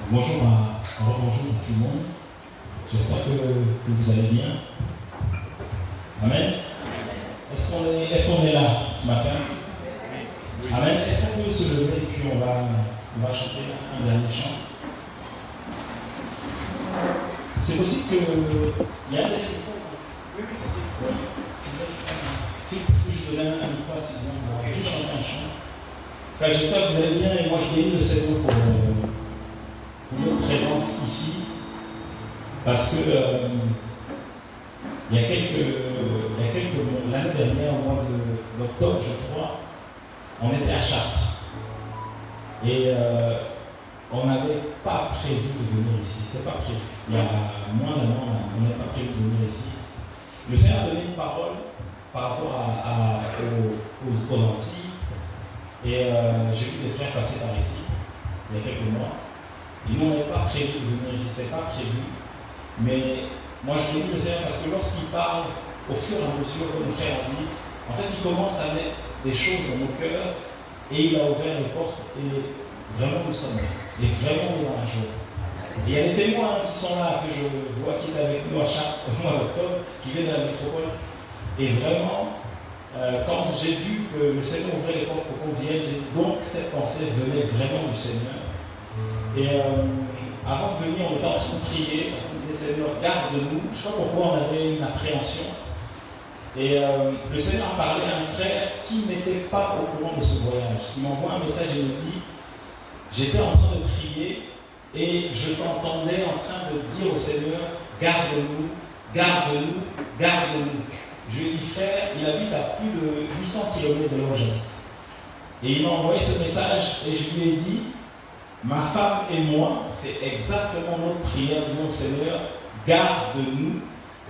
Bonjour à tout le monde. J'espère que vous allez bien. Amen. Est-ce qu'on est là ce matin? Amen. Est-ce qu'on peut se lever et puis on va chanter un dernier chant? C'est possible qu'il y a des... Si je donne un micro à Sylvain, on va juste chanter un chant. Enfin, j'espère que vous allez bien et moi je bénis le Seigneur pour notre présence ici. Parce que il y a quelques mois, l'année dernière, au mois d'octobre, je crois, on était à Chartres. Et on n'avait pas prévu de venir ici. C'est pas prévu. Il y a moins d'un an, on n'avait pas prévu de venir ici. Le Seigneur a donné une parole par rapport aux Antilles. Et j'ai vu des frères passer par ici, il y a quelques mois. Ils n'avaient pas prévu de venir ici, c'était pas prévu. Mais moi je bénis le Seigneur parce que lorsqu'il parle, au fur et à mesure, comme le frère a dit, en fait il commence à mettre des choses dans nos cœurs et il a ouvert les portes et vraiment nous sommes là. Et vraiment on est dans la joie. Et il y a des témoins qui sont là, que je vois qui étaient avec nous à Chartres au mois d'octobre, qui viennent de la métropole. Et vraiment, quand j'ai vu que le Seigneur ouvrait les portes pour qu'on vienne, j'ai dit donc cette pensée venait vraiment du Seigneur. Et avant de venir, on était en train de prier parce qu'on disait Seigneur, garde-nous. Je ne sais pas pourquoi on avait une appréhension. Et le Seigneur parlait à un frère qui n'était pas au courant de ce voyage. Il m'envoie un message et me dit j'étais en train de prier et je t'entendais en train de dire au Seigneur garde-nous, garde-nous, garde-nous. Je lui ai dit frère, il habite à plus de 800 km de là où j'habite. Et il m'a envoyé ce message et je lui ai dit ma femme et moi, c'est exactement notre prière, disons Seigneur, garde-nous.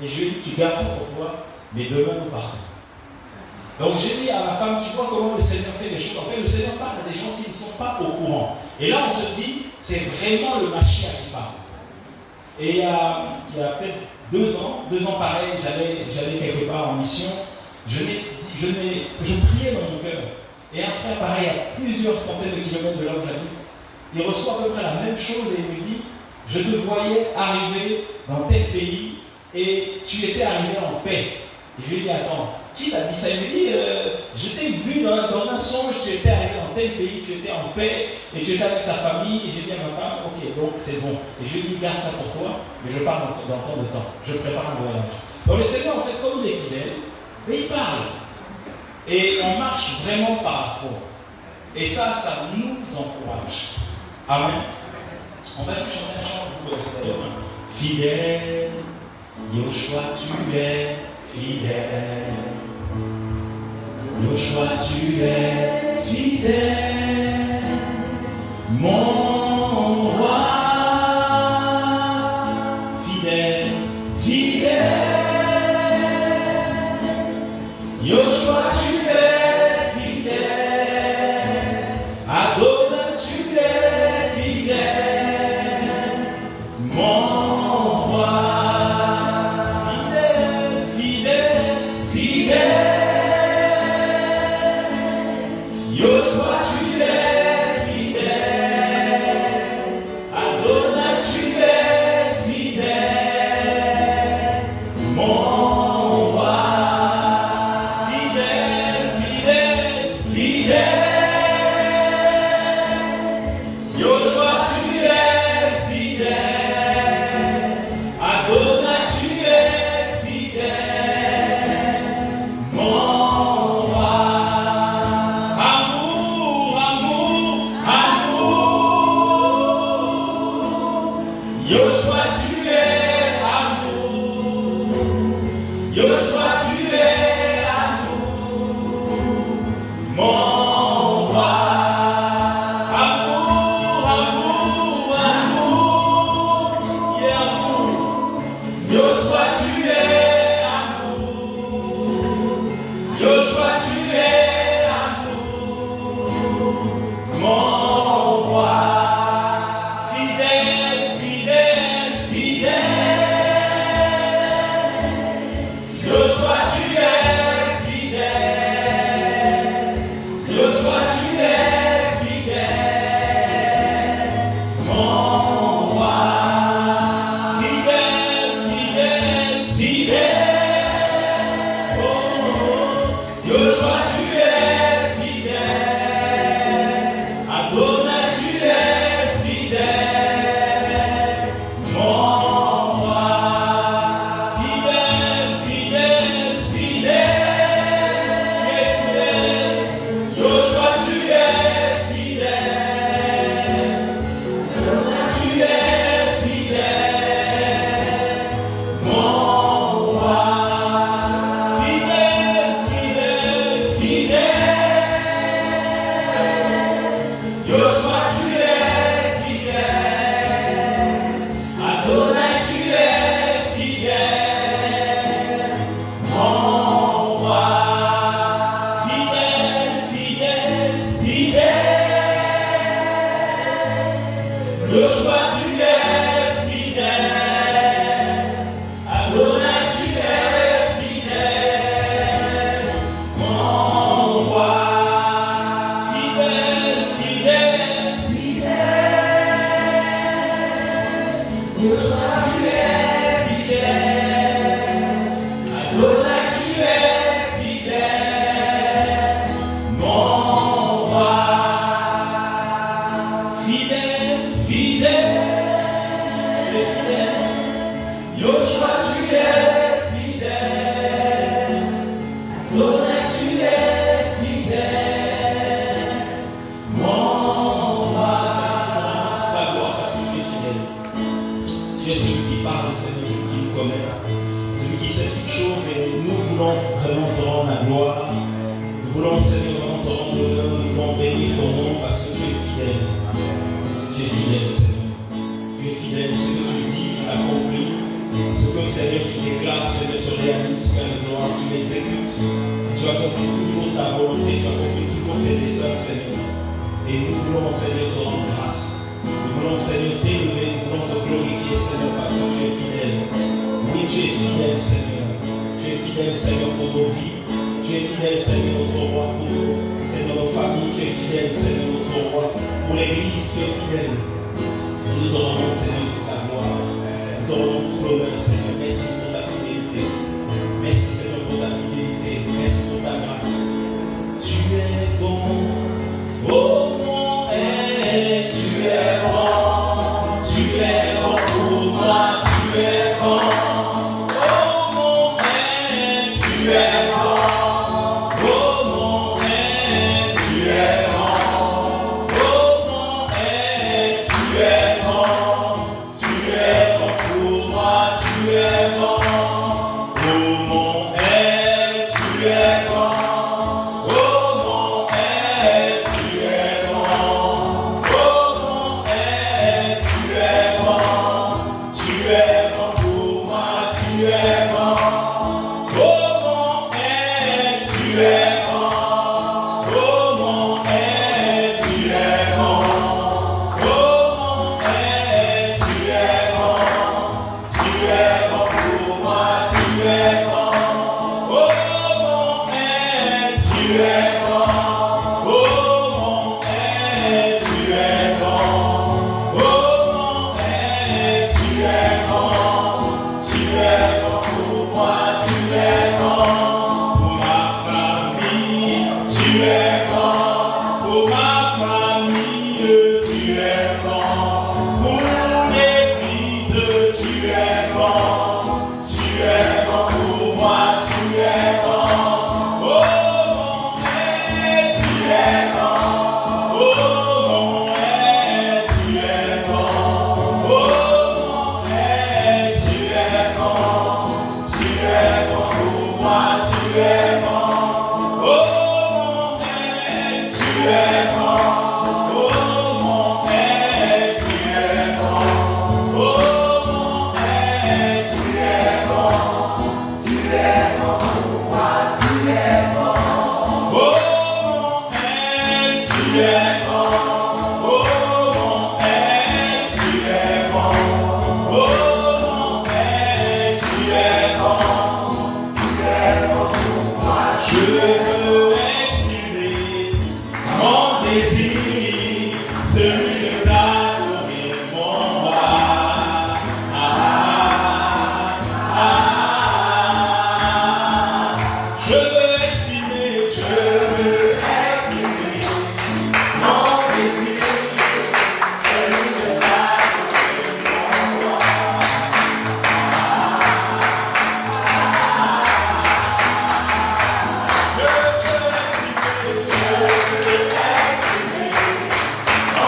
Et je lui ai dit tu gardes ça pour toi, mais demain nous partons. Donc j'ai dit à ma femme, tu vois comment le Seigneur fait les choses. En fait, le Seigneur parle à des gens qui ne sont pas au courant. Et là on se dit, c'est vraiment le Mashiach qui parle. Et il y a peut-être 2 ans pareil, j'allais quelque part en mission, je priais dans mon cœur. Et un frère pareil, à plusieurs centaines de kilomètres de là où j'habite, il reçoit à peu près la même chose et il me dit, je te voyais arriver dans tel pays et tu étais arrivé en paix. Et je lui ai dit, attends, qui t'a dit ça? Il me dit, je t'ai vu dans un songe, tu étais arrivé dans tel pays, tu étais en paix et tu étais avec ta famille. Et j'ai dit à ma femme, ok, donc c'est bon. Et je lui ai dit, garde ça pour toi, mais je pars dans tant de temps. Je prépare un voyage. Donc le Seigneur, en fait, comme il est fidèle, mais il parle. Et on marche vraiment par la foi. Et ça nous encourage. Amen. On va juste chanter un chant pour vous rester d'ailleurs. Fidèle, Yoshua, tu es fidèle. Yoshua, tu es fidèle. Mon roi, fidèle, fidèle. Yoshua, tu es fidèle. Adonai, tu es fidèle. Mon roi, fidèle, fidèle, fidèle. Yoshua, tu es fidèle.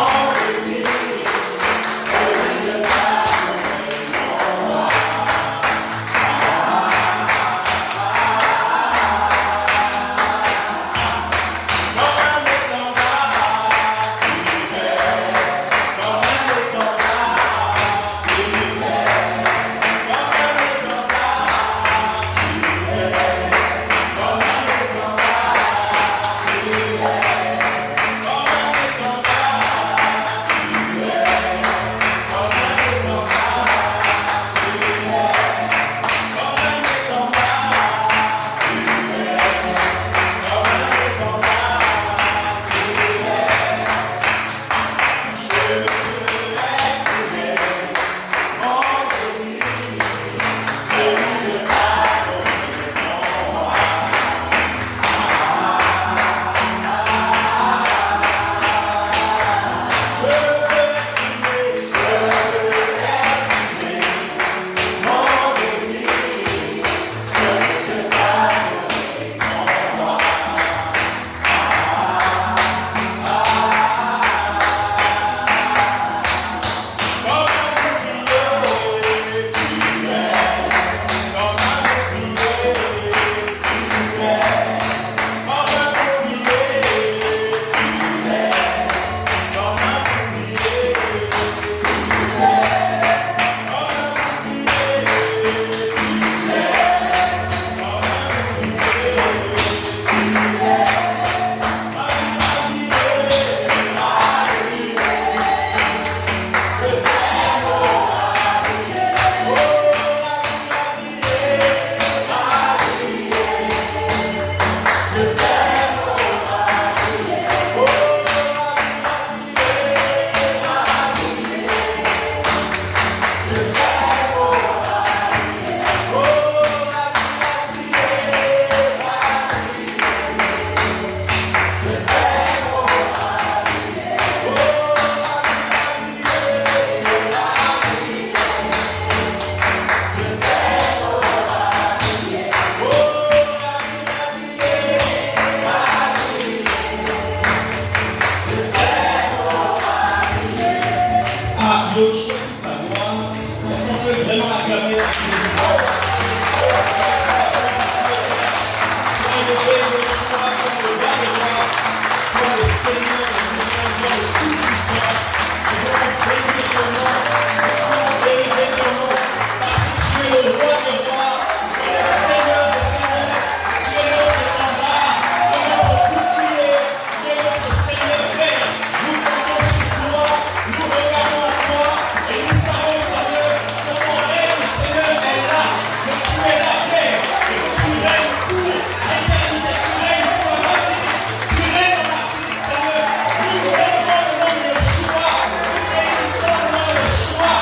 Oh, reçoit toute la gloire. Est-ce qu'on peut vraiment acclamer la suite? Si on devait le choix comme le roi des rois, comme le Seigneur des Seigneurs, le Tout-Puissant, nous devons bénir ton nom, nous devons bénir ton nom, parce que tu es le roi des rois, tu es le Seigneur des Seigneurs, tu es notre étendard, tu es notre bouclier, tu es notre Seigneur Père. Nous comptons sur toi, nous regardons à toi, et nous savons, Seigneur, que ton règne, Seigneur, est là, que tu es la paix, et que tu règnes pour l'éternité, tu règnes pour la matinée, tu règnes en matinée, Seigneur. Nous célébrons le nom de Yeshua, nous bénissons le nom de Yeshua.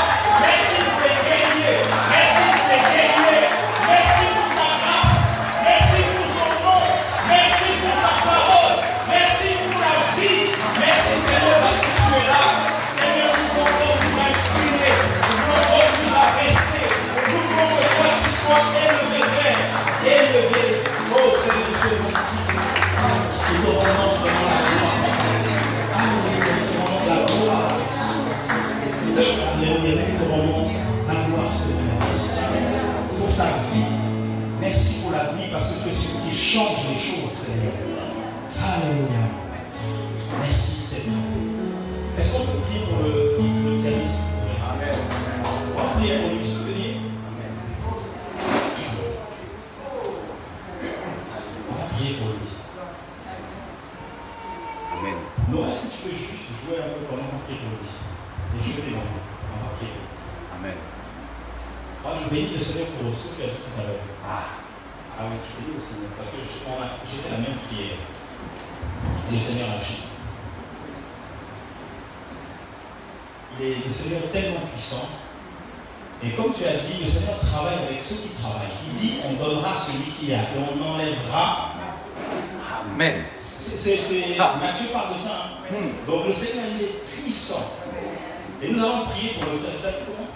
Merci pour les guerriers, merci pour les guerriers, merci pour ta grâce, merci pour ton nom, merci pour ta parole, merci pour la vie, merci Seigneur parce que tu es là. Seigneur, nous voulons nous incliner, nous voulons nous abaisser, nous voulons que toi tu sois élevé, Père, élevé. Oh Seigneur, tu es bon. Nous te rendons vraiment la gloire. Nous te rendons la gloire. Alléluia, nous te rendons la gloire, Seigneur. Merci pour ta vie. Merci pour la vie parce que tu es celui qui change les choses, Seigneur. Alléluia. Merci, Seigneur. Est-ce qu'on peut prier pour le pianiste? Amen. On va prier pour lui, tu peux venir? Amen. On va prier pour lui. Amen. Noël, si tu peux juste jouer un peu pendant qu'on prie pour lui. Et je vais demander. On va prier. Amen. Moi, je bénis le Seigneur pour ce qu'il a dit tout à l'heure. Ah oui, je bénis le Seigneur. Parce que j'ai fait la même prière. Et le Seigneur agit. Le Seigneur est tellement puissant. Et comme tu as dit, le Seigneur travaille avec ceux qui travaillent. Il dit, on donnera à celui qui a et on enlèvera. Amen. Matthieu parle de ça. Donc le Seigneur, il est puissant. Et nous allons prier pour le frère. Comment?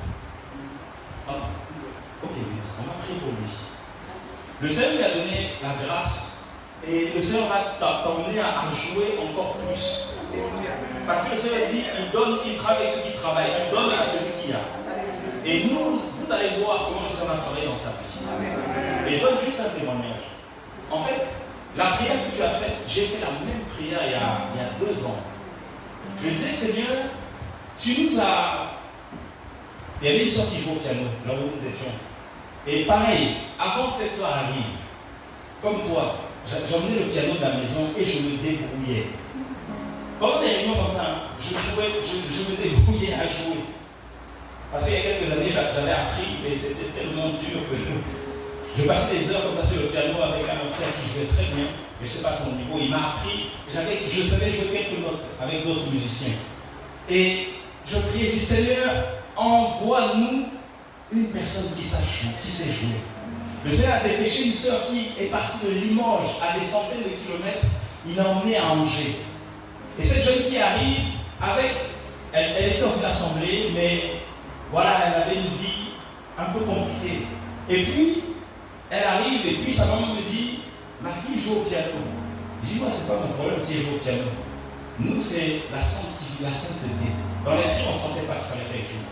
Ok, on va prier pour lui. Le Seigneur lui a donné la grâce. Et le Seigneur va t'emmener à jouer encore plus. Parce que le Seigneur dit, il travaille avec ceux qui travaillent, il donne à celui qui a. Et vous allez voir comment le Seigneur va travailler dans sa vie. Et je donne juste un témoignage. En fait, la prière que tu as faite, j'ai fait la même prière il y a 2 ans. Je disais, Seigneur, tu nous as... Il y avait une soeur qui jouait au piano, là où nous étions. Et pareil, avant que cette soeur arrive, comme toi, j'emmenais le piano de la maison et je me débrouillais. Pendant des réunions comme ça, je me débrouillais à jouer. Parce qu'il y a quelques années, j'avais appris, mais c'était tellement dur que je passais des heures comme ça sur le piano avec un frère qui jouait très bien, mais je ne sais pas son niveau. Il m'a appris, je savais jouer quelques notes avec d'autres musiciens. Et je priais, je dis, Seigneur, envoie-nous une personne qui sait jouer. Le Seigneur a dépêché une sœur qui est partie de Limoges à des centaines de kilomètres, il l'a emmenée à Angers. Et cette jeune fille arrive avec, elle était dans une assemblée, mais voilà, elle avait une vie un peu compliquée. Et puis, elle arrive et puis sa maman me dit, ma fille joue au piano. Je dis, moi, c'est pas mon problème si elle joue au piano. Nous, c'est la sainteté. Dans l'esprit, on ne sentait pas qu'il fallait qu'elle joue.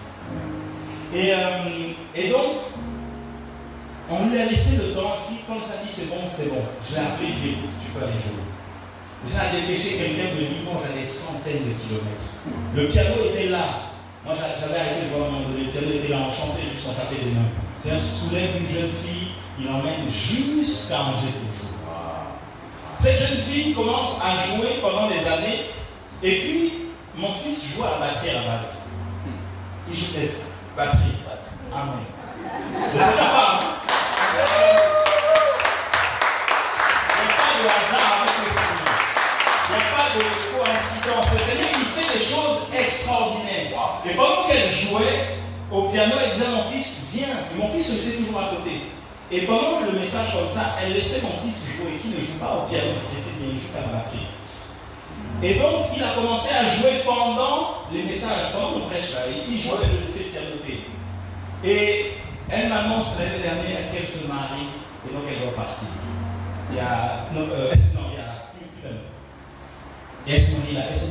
Et donc, on lui a laissé le temps, et puis quand ça dit c'est bon, c'est bon. Je l'ai appelé, je lui ai dit, tu peux aller jouer. J'ai dépêché quelqu'un de Limoges à des centaines de kilomètres. Le piano était là. Moi, j'avais arrêté de voir un moment donné. Le piano était là, on chantait juste en tapait des mains. C'est un soulève une jeune fille, il l'emmène jusqu'à Angers pour jouer. Cette jeune fille commence à jouer pendant des années. Et puis, mon fils joue à la batterie à la base. Il joue à la batterie. Amen. Le Seigneur parle. Il n'y a pas de hasard avec le Seigneur. Il n'y a pas de coïncidence. Le Seigneur, il fait des choses extraordinaires. Et pendant qu'elle jouait au piano, elle disait à mon fils, viens. Et mon fils était toujours à côté. Et pendant le message comme ça, elle laissait mon fils jouer, qui ne joue pas au piano, il joue à la batterie. Et donc, il a commencé à jouer pendant les messages, pendant le prêche là. Il jouait le laisser pianoter. Et elle m'annonce l'année dernière qu'elle se marie, et donc elle doit partir. Il y a plus d'un an. Et elle se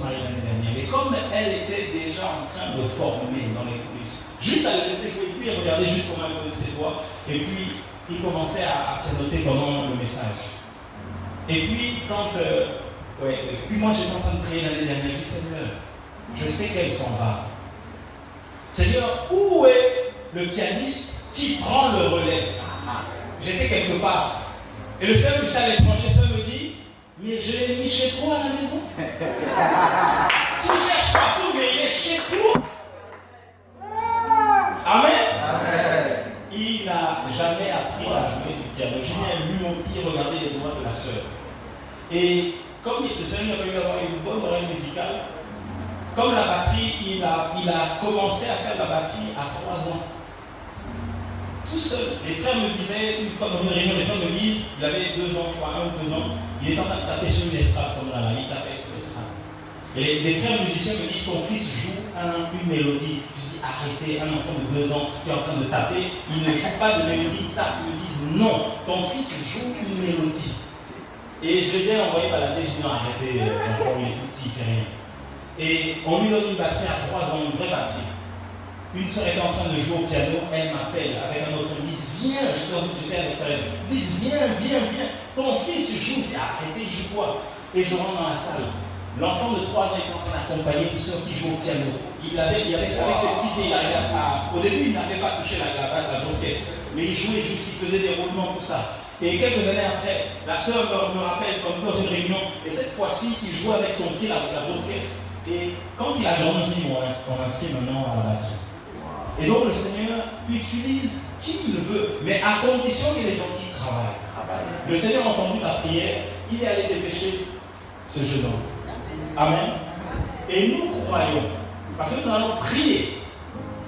marie l'année dernière. Mais comme elle était déjà en train de former dans les coulisses. Juste à le laisser jouer, puis il regardait juste comment il posait ses doigts, et puis il commençait à pianoter pendant le message. Et puis, puis moi j'étais en train de prier l'année dernière, je dis Seigneur, je sais qu'elle s'en va. Seigneur, où est le pianiste qui prend le relais? J'étais quelque part. Et le Seigneur me dit à l'étranger, ça me dit, mais je l'ai mis chez toi à la maison. Tu cherches partout, mais il est chez toi. Amen. Amen. Il n'a jamais appris à jouer du piano. Julien lui aussi regardait les doigts de la sœur. Et comme le Seigneur a pu avoir une bonne oreille musicale, comme la batterie, il a commencé à faire la batterie à 3 ans. Tout seul. Les frères me disaient, une fois dans une réunion, les frères me disent, il avait 2 ans, je crois, 1 ou 2 ans, il était en train de taper sur une estrade comme là, il tapait sur l'estrade. Et les frères musiciens me disent, son fils joue une mélodie. Je dis, arrêtez, un enfant de 2 ans qui est en train de taper, il ne joue pas de mélodie, il tape. Ils me disent, non, ton fils joue une mélodie. Et je les ai envoyés par la tête, je dis, non, arrêtez, l'enfant, il est tout petit, il fait rien. Et on lui donne une batterie à 3 ans, une vraie batterie. Une soeur était en train de jouer au piano, elle m'appelle avec un autre, ils disent viens, j'étais avec ça, ils disent viens, ton fils joue, je dis arrêtez, il joue quoi? Et je rentre dans la salle. L'enfant de 3 ans était en train d'accompagner une soeur qui joue au piano. Il avait avec ses petites filles, au début il n'avait pas touché la grosse caisse, mais il jouait juste, il faisait des roulements, tout ça. Et quelques années après, la soeur me rappelle, comme dans une réunion, et cette fois-ci, il joue avec son pied la grosse caisse. Et quand il a grandi, on l'inscrit maintenant à la batterie. Et donc le Seigneur utilise qui il veut, mais à condition qu'il y ait des gens qui travaillent. Le Seigneur a entendu ta prière, il est allé dépêcher ce jeune homme. Amen. Et nous croyons, parce que nous allons prier,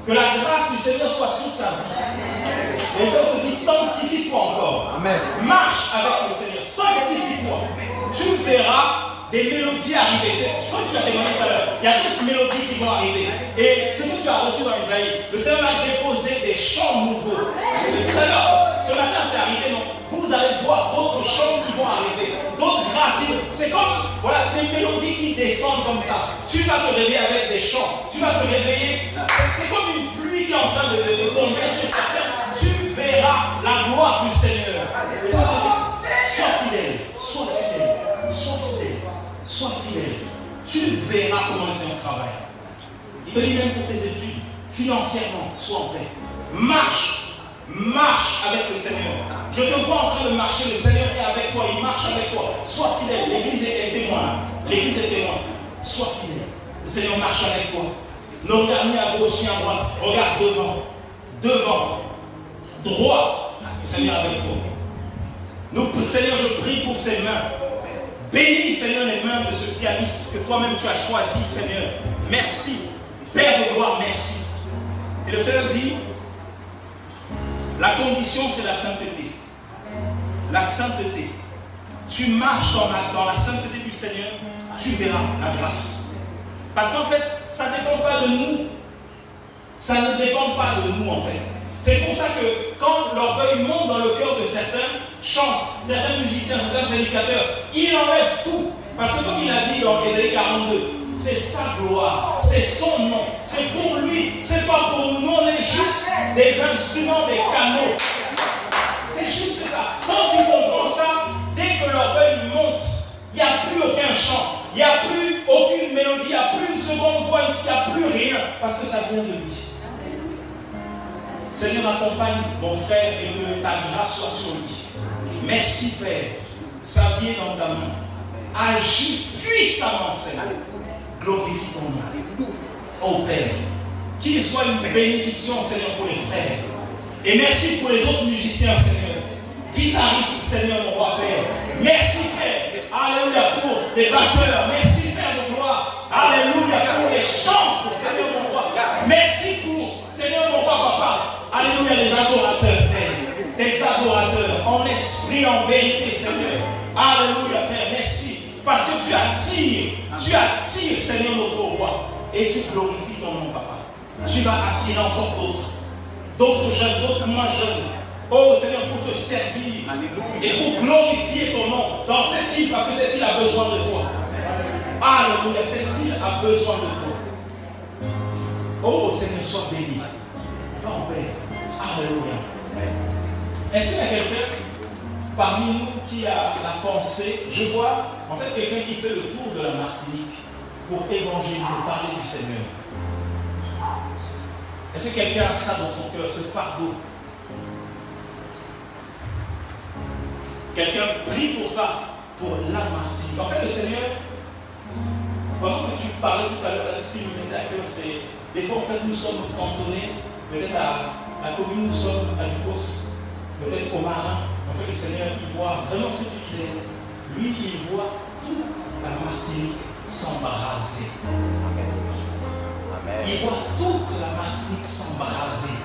que la grâce du Seigneur soit sur sa vie. Et le Seigneur te dit, sanctifie-toi encore. Amen. Marche avec le Seigneur, sanctifie-toi. Tu verras des mélodies arriver. Comme tu as témoigné tout à l'heure, il y a d'autres mélodies qui vont arriver. Et ce que tu as reçu dans Isaïe, le Seigneur a déposé des chants nouveaux. Très bien. Ce matin, c'est arrivé, non? Vous allez voir d'autres chants qui vont arriver, d'autres grâces. C'est comme des mélodies qui descendent comme ça. Tu vas te réveiller avec des chants. Tu vas te réveiller. C'est comme une pluie qui est en train de tomber sur certains. Tu verras la gloire du Seigneur. Et ça te dit, sois fidèle, sois fidèle, sois fidèle. Sois fidèle, tu verras comment le Seigneur travaille. Il te dit même pour tes études, financièrement, sois en paix. Marche avec le Seigneur. Je te vois en train de marcher, le Seigneur est avec toi, il marche avec toi. Sois fidèle, l'église est témoin. L'église est témoin. Sois fidèle, le Seigneur marche avec toi. Ne regarde ni à gauche ni à droite, regarde devant, droit, le Seigneur est avec toi. Seigneur, je prie pour ses mains. Bénis, Seigneur, les mains de ce pianiste que toi-même tu as choisi, Seigneur. Merci. Père de gloire, merci. Et le Seigneur dit, la condition, c'est la sainteté. La sainteté. Tu marches dans la sainteté du Seigneur, tu verras la grâce. Parce qu'en fait, ça ne dépend pas de nous. Ça ne dépend pas de nous, en fait. C'est pour ça que quand l'orgueil monte dans le cœur de certains, chantent, certains musiciens, certains prédicateurs, il enlève tout. Parce que comme il a dit dans Ésaïe 42, c'est sa gloire, c'est son nom, c'est pour lui, c'est pas pour nous. Nous, on est juste des instruments, des canaux. C'est juste ça. Quand tu comprends ça, dès que l'orgueil monte, il n'y a plus aucun chant, il n'y a plus aucune mélodie, il n'y a plus une seconde voix, il n'y a plus rien, parce que ça vient de lui. Seigneur, accompagne mon frère et que ta grâce soit sur lui. Merci Père, ça vient dans ta main. Agis puissamment, Seigneur. Glorifie ton nom. Oh Père, qu'il soit une bénédiction, Seigneur, pour les frères. Et merci pour les autres musiciens, Seigneur. Guitaristes, Seigneur, mon roi Père. Merci Père. Alléluia pour les batteurs. Merci Père de gloire. Alléluia pour les chantres, Seigneur, mon roi. Merci pour, Seigneur, mon roi Papa. Alléluia, les adorateurs, Père. Des adorateurs, en esprit, en vérité, Seigneur. Alléluia, Père, merci. Parce que tu attires, Seigneur, notre roi. Et tu glorifies ton nom, Papa. Tu vas attirer encore d'autres jeunes, d'autres moins jeunes. Oh, Seigneur, pour te servir. Alléluia. Et pour glorifier ton nom dans cette île, parce que cette île a besoin de toi. Alléluia, cette île a besoin de toi. Oh Seigneur, sois béni. Va en paix. Alléluia. Est-ce qu'il y a quelqu'un parmi nous qui a la pensée? Je vois en fait quelqu'un qui fait le tour de la Martinique pour évangéliser, parler du Seigneur. Est-ce que quelqu'un a ça dans son cœur, ce fardeau? Quelqu'un prie pour ça, pour la Martinique. En fait, le Seigneur, pendant que tu parlais tout à l'heure, ce qui me mettait à cœur, c'est des fois, en fait, nous sommes cantonnés, peut-être à la commune, nous sommes à Ducos, peut-être au Marin. En fait, le Seigneur, il voit vraiment ce que tu disais. Lui, il voit toute la Martinique s'embraser. Il voit toute la Martinique s'embraser.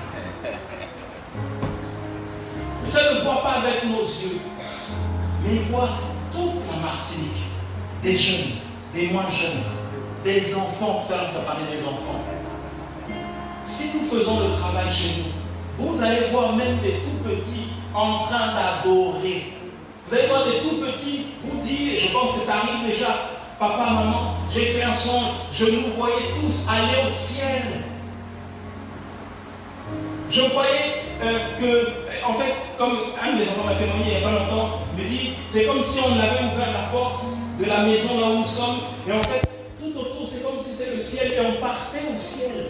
Ça ne voit pas avec nos yeux, mais il voit toute la Martinique. Des jeunes, des moins jeunes, des enfants. Tout à l'heure, tu as parlé des enfants. Si nous faisons le travail chez nous, vous allez voir même des tout petits en train d'adorer. Vous allez voir des tout petits vous dire, et je pense que ça arrive déjà, papa, maman, j'ai fait un songe, je nous voyais tous aller au ciel. Je voyais que, en fait, comme un des enfants m'a témoigné il n'y a pas longtemps, me dit, c'est comme si on avait ouvert la porte de la maison là où nous sommes, et en fait, tout autour, c'est comme si c'était le ciel, et on partait au ciel.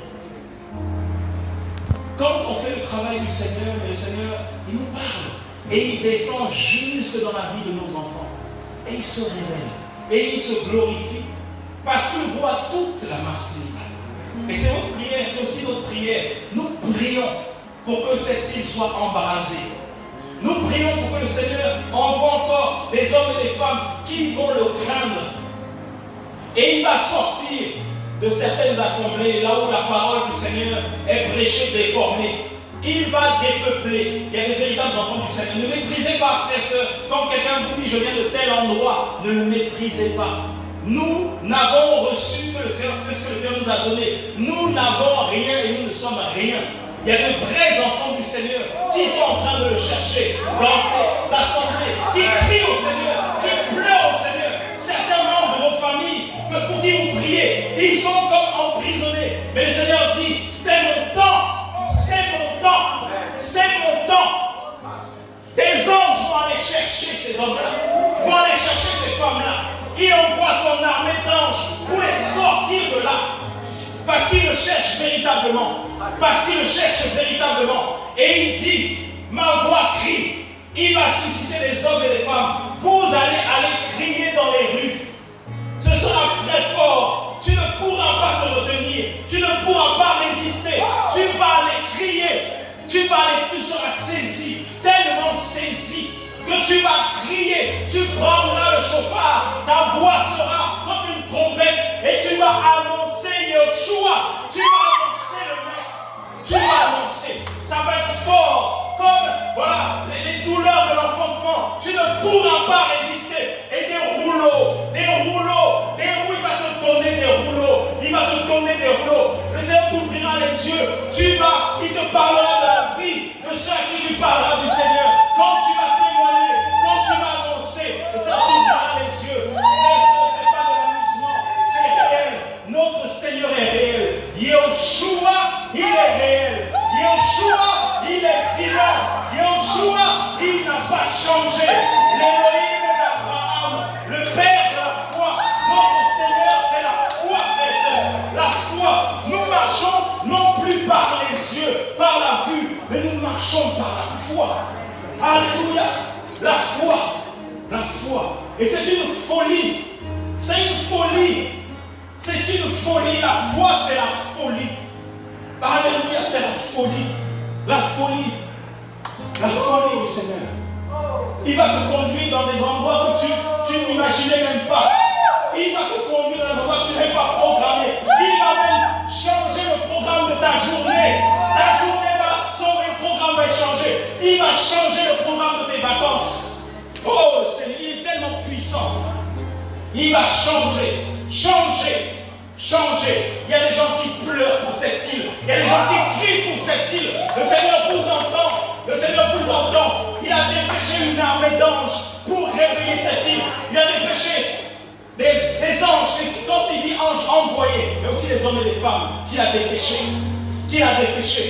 Quand on fait le travail du Seigneur, le Seigneur, il nous parle. Et il descend jusque dans la vie de nos enfants. Et il se révèle. Et il se glorifie. Parce qu'il voit toute la Martinique. Et c'est notre prière, c'est aussi notre prière. Nous prions pour que cette île soit embrasée. Nous prions pour que le Seigneur envoie encore des hommes et des femmes qui vont le craindre. Et il va sortir de certaines assemblées, là où la parole du Seigneur est prêchée, déformée. Il va dépeupler. Il y a des véritables enfants du Seigneur. Ne méprisez pas, frères et sœurs. Quand quelqu'un vous dit je viens de tel endroit, ne le méprisez pas. Nous n'avons reçu que ce que le Seigneur nous a donné. Nous n'avons rien et nous ne sommes rien. Il y a de vrais enfants du Seigneur qui sont en train de le chercher dans ces assemblées, qui crient au Seigneur, qui pleurent au Seigneur. Certains membres de vos familles, que pour qui vous priez, ils sont comme emprisonnés. Mais le Seigneur dit, c'est mon temps, c'est mon temps, c'est mon temps. Des anges vont aller chercher ces hommes-là, vont aller chercher ces femmes-là. Il envoie son armée d'anges pour les sortir de là. Parce qu'il le cherche véritablement. Parce qu'il le cherche véritablement. Et il dit, ma voix crie. Il va susciter des hommes et des femmes. Vous allez aller crier dans les rues. Ce sera très fort. Tu ne pourras pas te retenir. Tu ne pourras pas résister. Tu vas aller crier. Tu seras saisi. Tellement saisi que tu vas crier. Tu prendras le chauffard. Ta voix sera comme une trompette. Et tu vas annoncer Yeshua. Tu vas annoncer le maître. Tu vas annoncer. Ça va être fort. Comme voilà, les douleurs de l'enfantement. Tu ne pourras pas résister. Et des rouleaux. Il va te donner des rouleaux. Il va te donner des rouleaux. Le Seigneur t'ouvrira les yeux. Il te parlera de la vie de ceux à qui tu parleras du Seigneur. Quand tu vas témoigner, quand tu vas annoncer, le Seigneur t'ouvrira les yeux. Ce n'est pas de l'amusement, c'est réel. Notre Seigneur est réel. Yeshua, il est réel. Yeshua, il est vivant. Yeshua, il n'a pas changé. L'élohim d'Abraham, le Père de la foi. Notre Seigneur, c'est la foi, frères et sœurs. La foi. Nous marchons non plus par les yeux, par la vue, mais nous marchons par la foi. Alléluia. La foi. La foi. Et c'est une folie. C'est une folie. C'est une folie. La foi, c'est la folie. Alléluia, c'est la folie. La folie. La folie du Seigneur. Il va te conduire dans des endroits que tu n'imaginais même pas. Il va te conduire dans des endroits que tu n'avais pas programmé. Il va même changer le programme de ta journée. Ta journée le programme va changer. Il va changer le programme de tes vacances. Oh, le Seigneur, il est tellement puissant. Il va changer. Il y a des gens qui pleurent pour cette île. Il y a des gens qui crient pour cette île. Le Seigneur vous entend. Le Seigneur vous entend. Il a dépêché une armée d'anges pour réveiller cette île. Il a dépêché des anges. Quand il dit anges envoyés, mais aussi les hommes et les femmes qui a dépêché,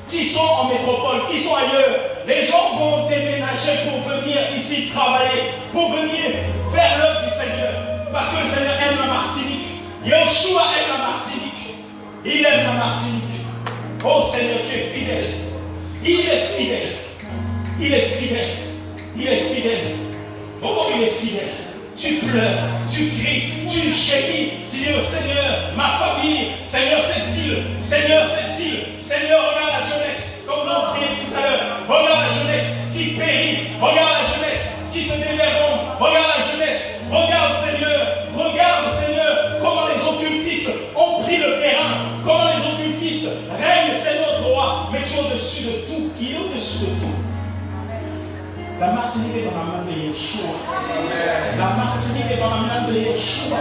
qui sont en métropole, qui sont ailleurs. Les gens vont déménager pour venir ici travailler, pour venir faire l'œuvre du Seigneur. Parce que le Seigneur aime la Martinique. Yeshua aime la Martinique. Il aime la Martinique. Oh Seigneur, tu es fidèle. Il est fidèle. Il est fidèle. Il est fidèle. Oh, il est fidèle. Tu pleures, tu cries, tu gémis. Tu dis au Seigneur, ma famille, Seigneur, c'est-il, Seigneur, c'est-il, Seigneur, regarde la jeunesse, comme nous l'avons prié tout à l'heure. Regarde la jeunesse qui périt, regarde la jeunesse qui se dévergonde, regarde la jeunesse, regarde Seigneur, comment les occultistes ont pris le terrain, comment les occultistes règnent, c'est notre roi, mais tu es au-dessus de tout, qui est au-dessus de tout. La Martinique est dans la main de Yeshua. La Martinique est dans la main de Yeshua.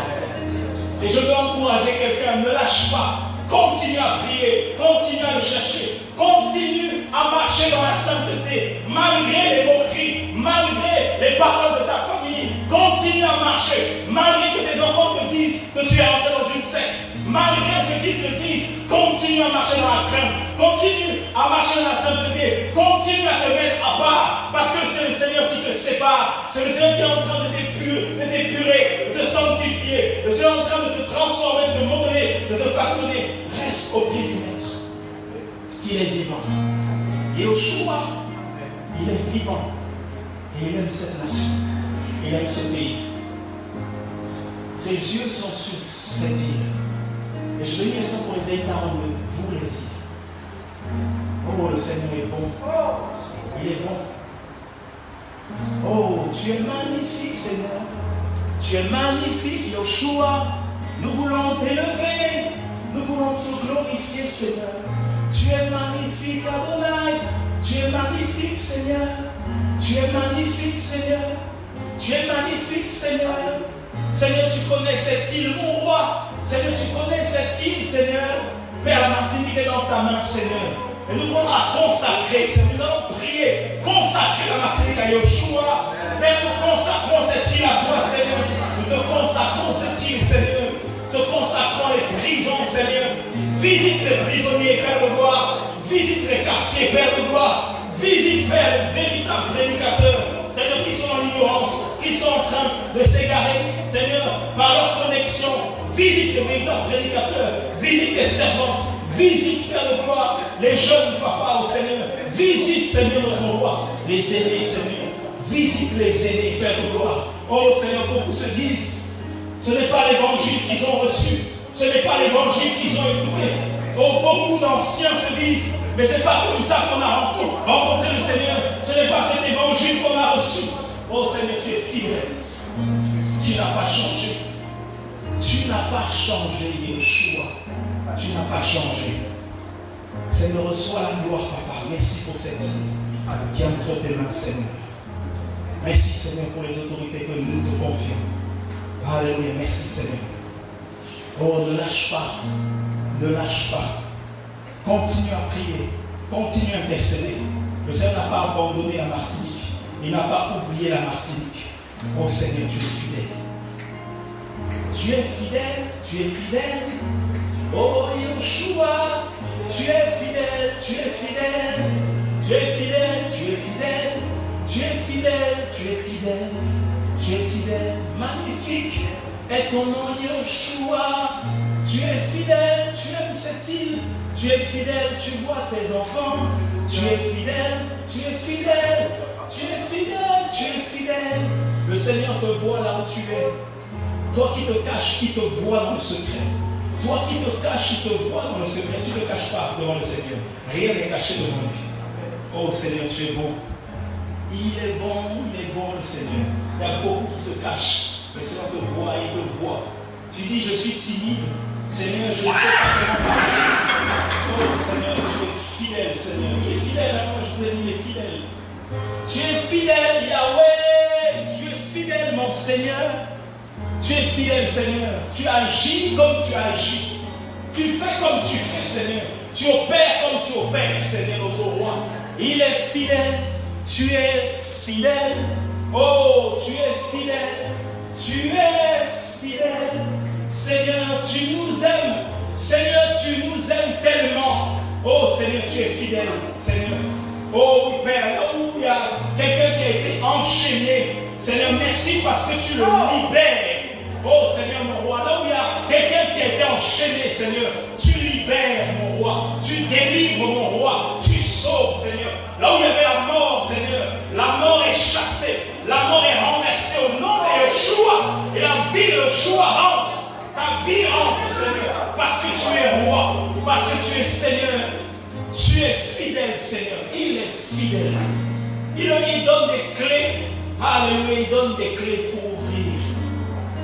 Et je veux encourager quelqu'un, ne lâche pas. Continue à prier, continue à le chercher, continue à marcher dans la sainteté, malgré les moqueries, malgré les paroles de ta famille. Continue à marcher, malgré que tes enfants te disent que tu es rentré dans une secte, malgré ce qu'ils te disent. Continue à marcher dans la crainte, continue à marcher dans la sainteté, continue à te mettre à part, parce que c'est le Seigneur qui te sépare, c'est le Seigneur qui est en train de t'épurer, de te sanctifier, le Seigneur est en train de te transformer, de te modeler, de te façonner. Reste au pied du Maître, qu'il est vivant. Yeshua, il est vivant, et il aime cette nation, il aime ce pays. Ses yeux sont sur cette île. Et je bénis ça pour Isaïe 42, vous les îles. Oh, le Seigneur est bon. Il est bon. Oh, tu es magnifique, Seigneur. Tu es magnifique, Yeshua. Nous voulons t'élever. Nous voulons te glorifier, Seigneur. Tu es magnifique, Adonai. Tu es magnifique, Seigneur. Tu es magnifique, Seigneur. Tu es magnifique, Seigneur. Seigneur, tu connais cette île, mon roi. Seigneur, tu connais cette île, Seigneur. Père, la Martinique est dans ta main, Seigneur. Et nous voulons la consacrer, Seigneur. Nous allons prier, consacrer la Martinique à Yeshua. Père, nous consacrons cette île à toi, Seigneur. Nous te consacrons cette île, Seigneur. Nous te consacrons les prisons, Seigneur. Visite les prisonniers, Père de gloire. Visite les quartiers, Père de gloire. Visite, Père, les véritables prédicateurs, Seigneur, qui sont en ignorance, qui sont en train de s'égarer, Seigneur, par leur connexion. Visite les véritables prédicateurs, visite les servantes, visite, Père de gloire, les jeunes papas au Seigneur. Visite, Seigneur, notre roi, les aînés, Seigneur. Visite les aînés, Père de gloire. Oh, Seigneur, beaucoup se disent, ce n'est pas l'évangile qu'ils ont reçu, ce n'est pas l'évangile qu'ils ont écouté. Oh, beaucoup d'anciens se disent, mais ce n'est pas comme ça qu'on a rencontré le Seigneur. Ce n'est pas cet évangile qu'on a reçu. Oh Seigneur, tu es fidèle. Tu n'as pas changé. Tu n'as pas changé, Yeshua. Tu n'as pas changé. Seigneur, reçois la gloire, Papa. Merci pour cette vie qui est entre tes mains, Seigneur. Merci, Seigneur, pour les autorités que nous te confions. Alléluia. Merci, Seigneur. Oh, ne lâche pas. Ne lâche pas. Continue à prier, continue à intercéder. Le Seigneur n'a pas abandonné la Martinique. Il n'a pas oublié la Martinique. Oh Seigneur, tu es fidèle. Tu es fidèle, tu es fidèle. Oh Yeshua, tu es fidèle, tu es fidèle. Tu es fidèle, tu es fidèle. Tu es fidèle, tu es fidèle. Tu es fidèle. Magnifique est ton nom, Yeshua. Tu es fidèle, tu aimes cette île. Tu es fidèle, tu vois tes enfants. Tu es fidèle, tu es fidèle. Tu es fidèle, tu es fidèle. Le Seigneur te voit là où tu es. Toi qui te caches, il te voit dans le secret. Toi qui te caches, il te voit dans le secret. Tu ne te caches pas devant le Seigneur. Rien n'est caché devant lui. Oh Seigneur, tu es bon. Il est bon le Seigneur. Il y a beaucoup qui se cachent. Le Seigneur te voit, il te voit. Tu dis, je suis timide. Seigneur, je ne sais pas comment parler. Oh Seigneur, tu es fidèle, Seigneur. Il est fidèle, moi je te dis, il est fidèle. Tu es fidèle, Yahweh. Tu es fidèle, mon Seigneur. Tu es fidèle, Seigneur. Tu agis comme tu agis. Tu fais comme tu fais, Seigneur. Tu opères comme tu opères, Seigneur, notre roi. Il est fidèle. Tu es fidèle. Oh, tu es fidèle. Tu es fidèle. Seigneur, tu nous aimes. Seigneur, tu nous aimes tellement. Oh Seigneur, tu es fidèle, Seigneur. Oh Père, là où il y a quelqu'un qui a été enchaîné, Seigneur, merci parce que tu le libères. Oh Seigneur, mon roi, là où il y a quelqu'un qui a été enchaîné, Seigneur, tu libères, mon roi. Tu délivres, mon roi. Tu sauves, Seigneur. Là où il y avait la mort, Seigneur, la mort est chassée. La mort est renversée au nom de Yeshua. Et la vie de Yeshua rentre. Ta vie rentre, Seigneur. Parce que tu es roi. Parce que tu es Seigneur. Tu es fidèle, Seigneur. Il est fidèle. Il donne des clés. Alléluia. Il donne des clés pour ouvrir.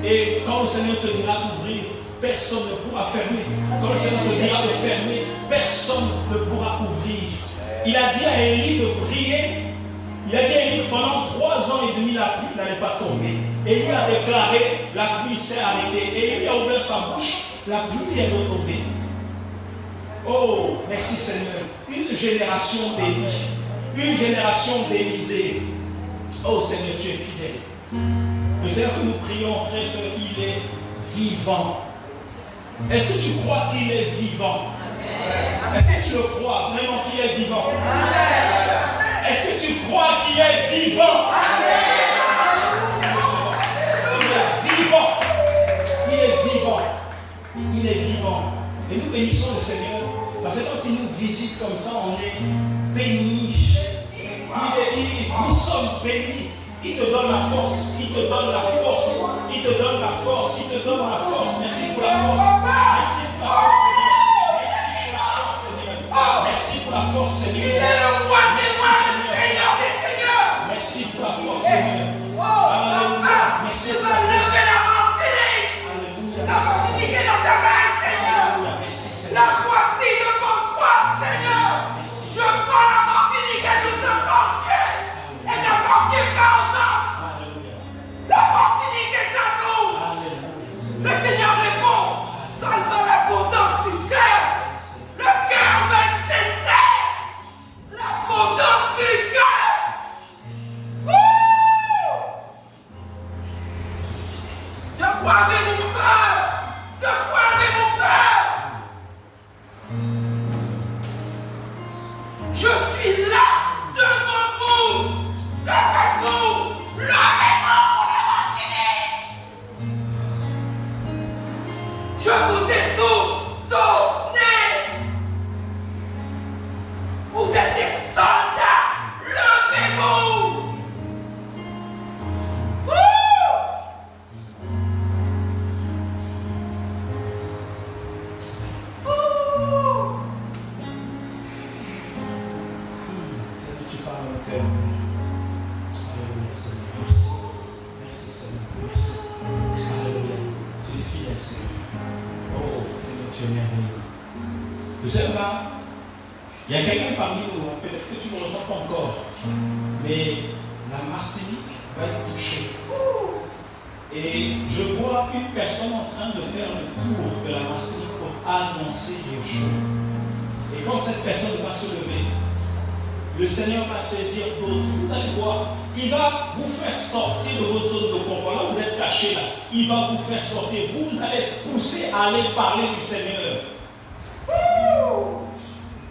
Et quand le Seigneur te dira d'ouvrir, personne ne pourra fermer. Quand le Seigneur te dira de fermer, personne ne pourra ouvrir. Il a dit à Élie de prier. Il a dit à Élie que pendant 3 ans et demi, la pluie n'allait pas tomber. Élie a déclaré, la pluie s'est arrêtée. Et Élie a ouvert sa bouche, la pluie est retombée. Oh, merci Seigneur. Une génération d'Élie. Une génération d'Élisée. Oh Seigneur, tu es fidèle. Le Seigneur que nous prions, frère et sœurs, il est vivant. Est-ce que tu crois qu'il est vivant? Est-ce que tu le crois vraiment qu'il est vivant? Est-ce que tu crois qu'il est vivant? Il est vivant. Il est vivant. Il est vivant. Et nous bénissons le Seigneur. Parce que quand il nous visite comme ça, on est bénis. Nous sommes bénis. Il te donne la force. Il te donne la force. Il te donne la force. Il te donne la force. Merci pour la force. Merci pour la force, Seigneur. Merci pour la force, Seigneur. Il est le roi des rois, le Seigneur des seigneurs. Merci pour la force, Seigneur. Alléluia. Merci pour la force. La Martinique est dans ta main, Seigneur. La voici devant toi, Seigneur. Je prends la Martinique, elle nous appartient. Elle n'appartient pas aux hommes. La Martinique est à nous. Le Seigneur répond. Salve l'abondance du cœur. Le cœur va être cessé. L'abondance du cœur. De quoi avez-vous peur? De quoi avez-vous peur? Je suis là devant vous. Que faites-vous? Levez-vous pour la Martinique. Je vous ai tout donné. Vous êtes des soldats. Levez-vous. Tu parles au cœur. Alléluia, Seigneur. Merci. Merci, Seigneur. Merci. Alléluia. Tu es fidèle, Seigneur. Oh, Seigneur, tu es merveilleux. Vous savez là, il y a quelqu'un parmi nous, peut-être que tu ne le ressens pas encore, mais la Martinique va être touchée. Et je vois une personne en train de faire le tour de la Martinique pour annoncer les choses. Et quand cette personne va se lever, le Seigneur va saisir d'autres. Vous allez voir, il va vous faire sortir de vos zones de confort. Là, vous êtes cachés là. Il va vous faire sortir. Vous allez être poussés à aller parler du Seigneur.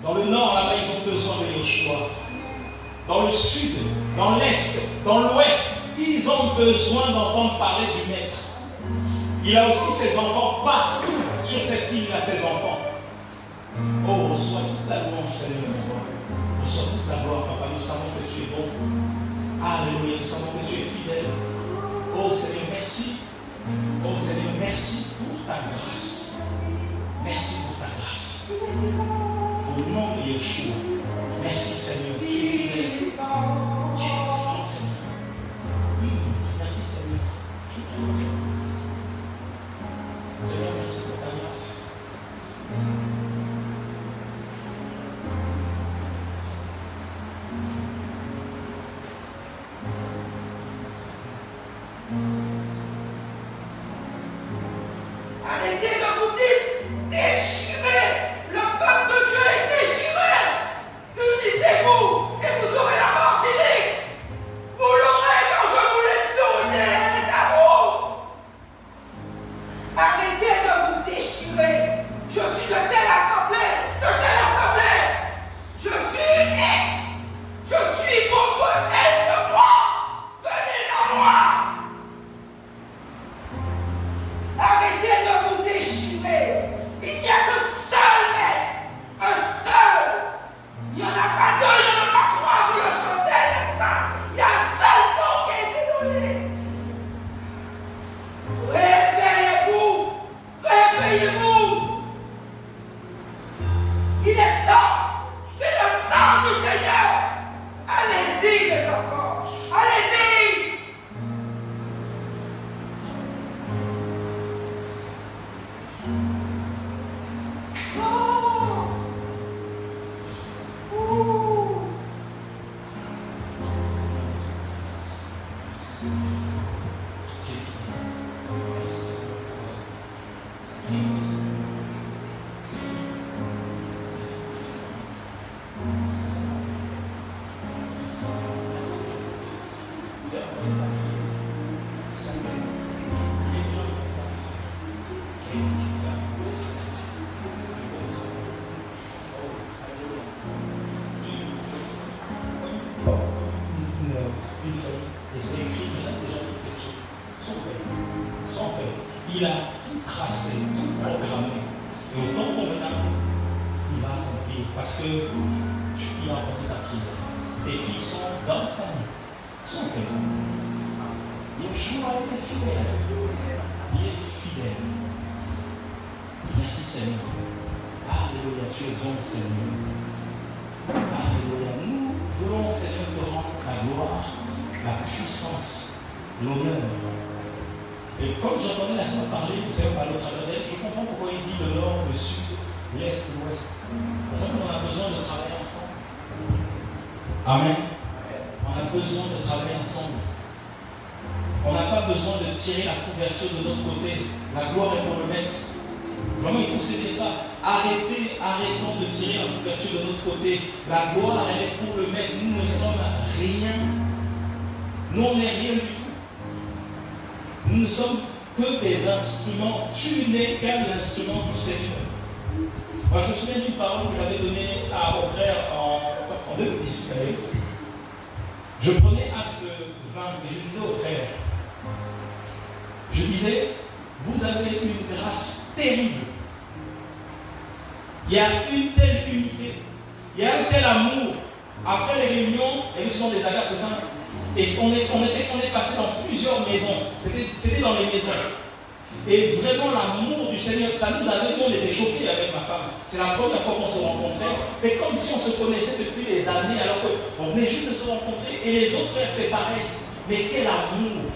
Dans le nord, là-bas, ils ont besoin de Yeshua. Dans le sud, dans l'est, dans l'ouest, ils ont besoin d'entendre parler du Maître. Il a aussi ses enfants partout sur cette île-là, ses enfants. Oh, reçois toute la louange, Seigneur. Reçois toute la gloire, Papa. Nous savons que tu es bon. Alléluia. Nous savons que tu es fidèle. Oh, Seigneur, merci. Oh, Seigneur, merci pour ta grâce. Merci pour ta grâce. Au nom de Yeshua. Merci, Seigneur. Tu es fidèle. Tu es fidèle, Seigneur. Merci, Seigneur. Seigneur, merci pour ta grâce. Arrêtez de vous déchirer. Le peuple de Dieu est déchiré. Unissez-vous. Il a tout tracé, tout programmé. Et au temps convenable, il va accomplir. Parce que il a entendu ta prière. Tes filles sont dans sa vie. Sont témoins. Yeshua est fidèle. Il est fidèle. Merci Seigneur. Alléluia, tu es bon Seigneur. Alléluia. Nous voulons Seigneur te rendre la gloire, la puissance, l'honneur. Et comme j'entendais la sœur parler, vous savez, par l'autre travers, je comprends pourquoi il dit le nord, le sud, l'est, l'ouest. Parce qu'on a besoin de travailler ensemble. Amen. On a besoin de travailler ensemble. On n'a pas besoin de tirer la couverture de notre côté. La gloire est pour le maître. Vraiment, il faut céder ça. Arrêtons de tirer la couverture de notre côté. La gloire, elle est pour le maître. Nous ne sommes rien. Nous, on n'est rien du tout. Nous ne sommes que des instruments. Tu n'es qu'un instrument du Seigneur. Moi, je me souviens d'une parole que j'avais donnée à mon frère en 2018. Je prenais acte 20 et je disais au frère, je disais, vous avez une grâce terrible. Il y a une telle unité, il y a un tel amour. Après les réunions, il y avait souvent des agates, c'est ça. Et on est passé dans plusieurs maisons. C'était dans les maisons. Et vraiment l'amour du Seigneur, ça nous avait, on était choqués avec ma femme. C'est la première fois qu'on se rencontrait. C'est comme si on se connaissait depuis des années, alors qu'on venait juste de se rencontrer. Et les autres frères, c'est pareil. Mais quel amour,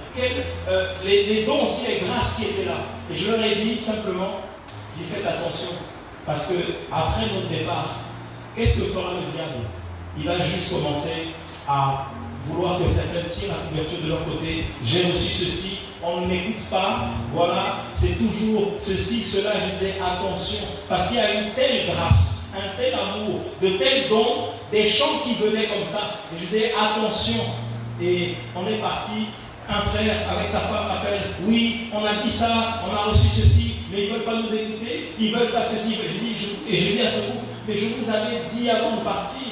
les dons aussi, les grâces qui étaient là. Et je leur ai dit simplement, j'ai fait attention. Parce que après notre départ, qu'est-ce que fera le diable? Il va juste commencer à vouloir que certains tirent la couverture de leur côté. J'ai reçu ceci, on ne m'écoute pas. Voilà, c'est toujours ceci, cela. Je disais attention, parce qu'il y a une telle grâce, un tel amour, de tels dons, des chants qui venaient comme ça. Et je disais attention. Et on est parti. Un frère avec sa femme m'appelle. Oui, on a dit ça, on a reçu ceci, mais ils ne veulent pas nous écouter, ils ne veulent pas ceci. Et je dis à ce groupe, mais je vous avais dit avant de partir,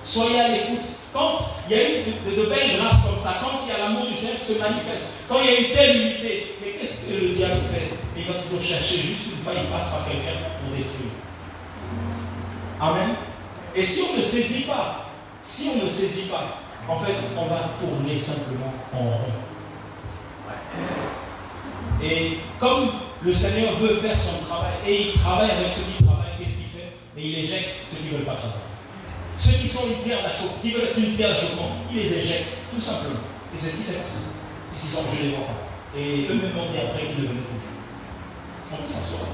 soyez à l'écoute. Quand il y a eu de belles grâces comme ça, quand il y a l'amour du Seigneur qui se manifeste, quand il y a une telle unité, mais qu'est-ce que le diable fait? Il va toujours chercher juste une fois, il passe par quelqu'un pour détruire. Amen. Et si on ne saisit pas, en fait, on va tourner simplement en rond. Et comme le Seigneur veut faire son travail, et il travaille avec ceux qui travaillent, qu'est-ce qu'il fait? Et il éjecte ceux qui ne veulent pas travailler. Ceux qui sont une pierre d'achoppement, qui veulent être une pierre d'achoppement, il les éjecte, tout simplement. Et c'est ce qui s'est passé. Puisqu'ils sont je les vois pas. Et eux-mêmes m'ont dit après qu'ils devenaient confus. On s'assoit.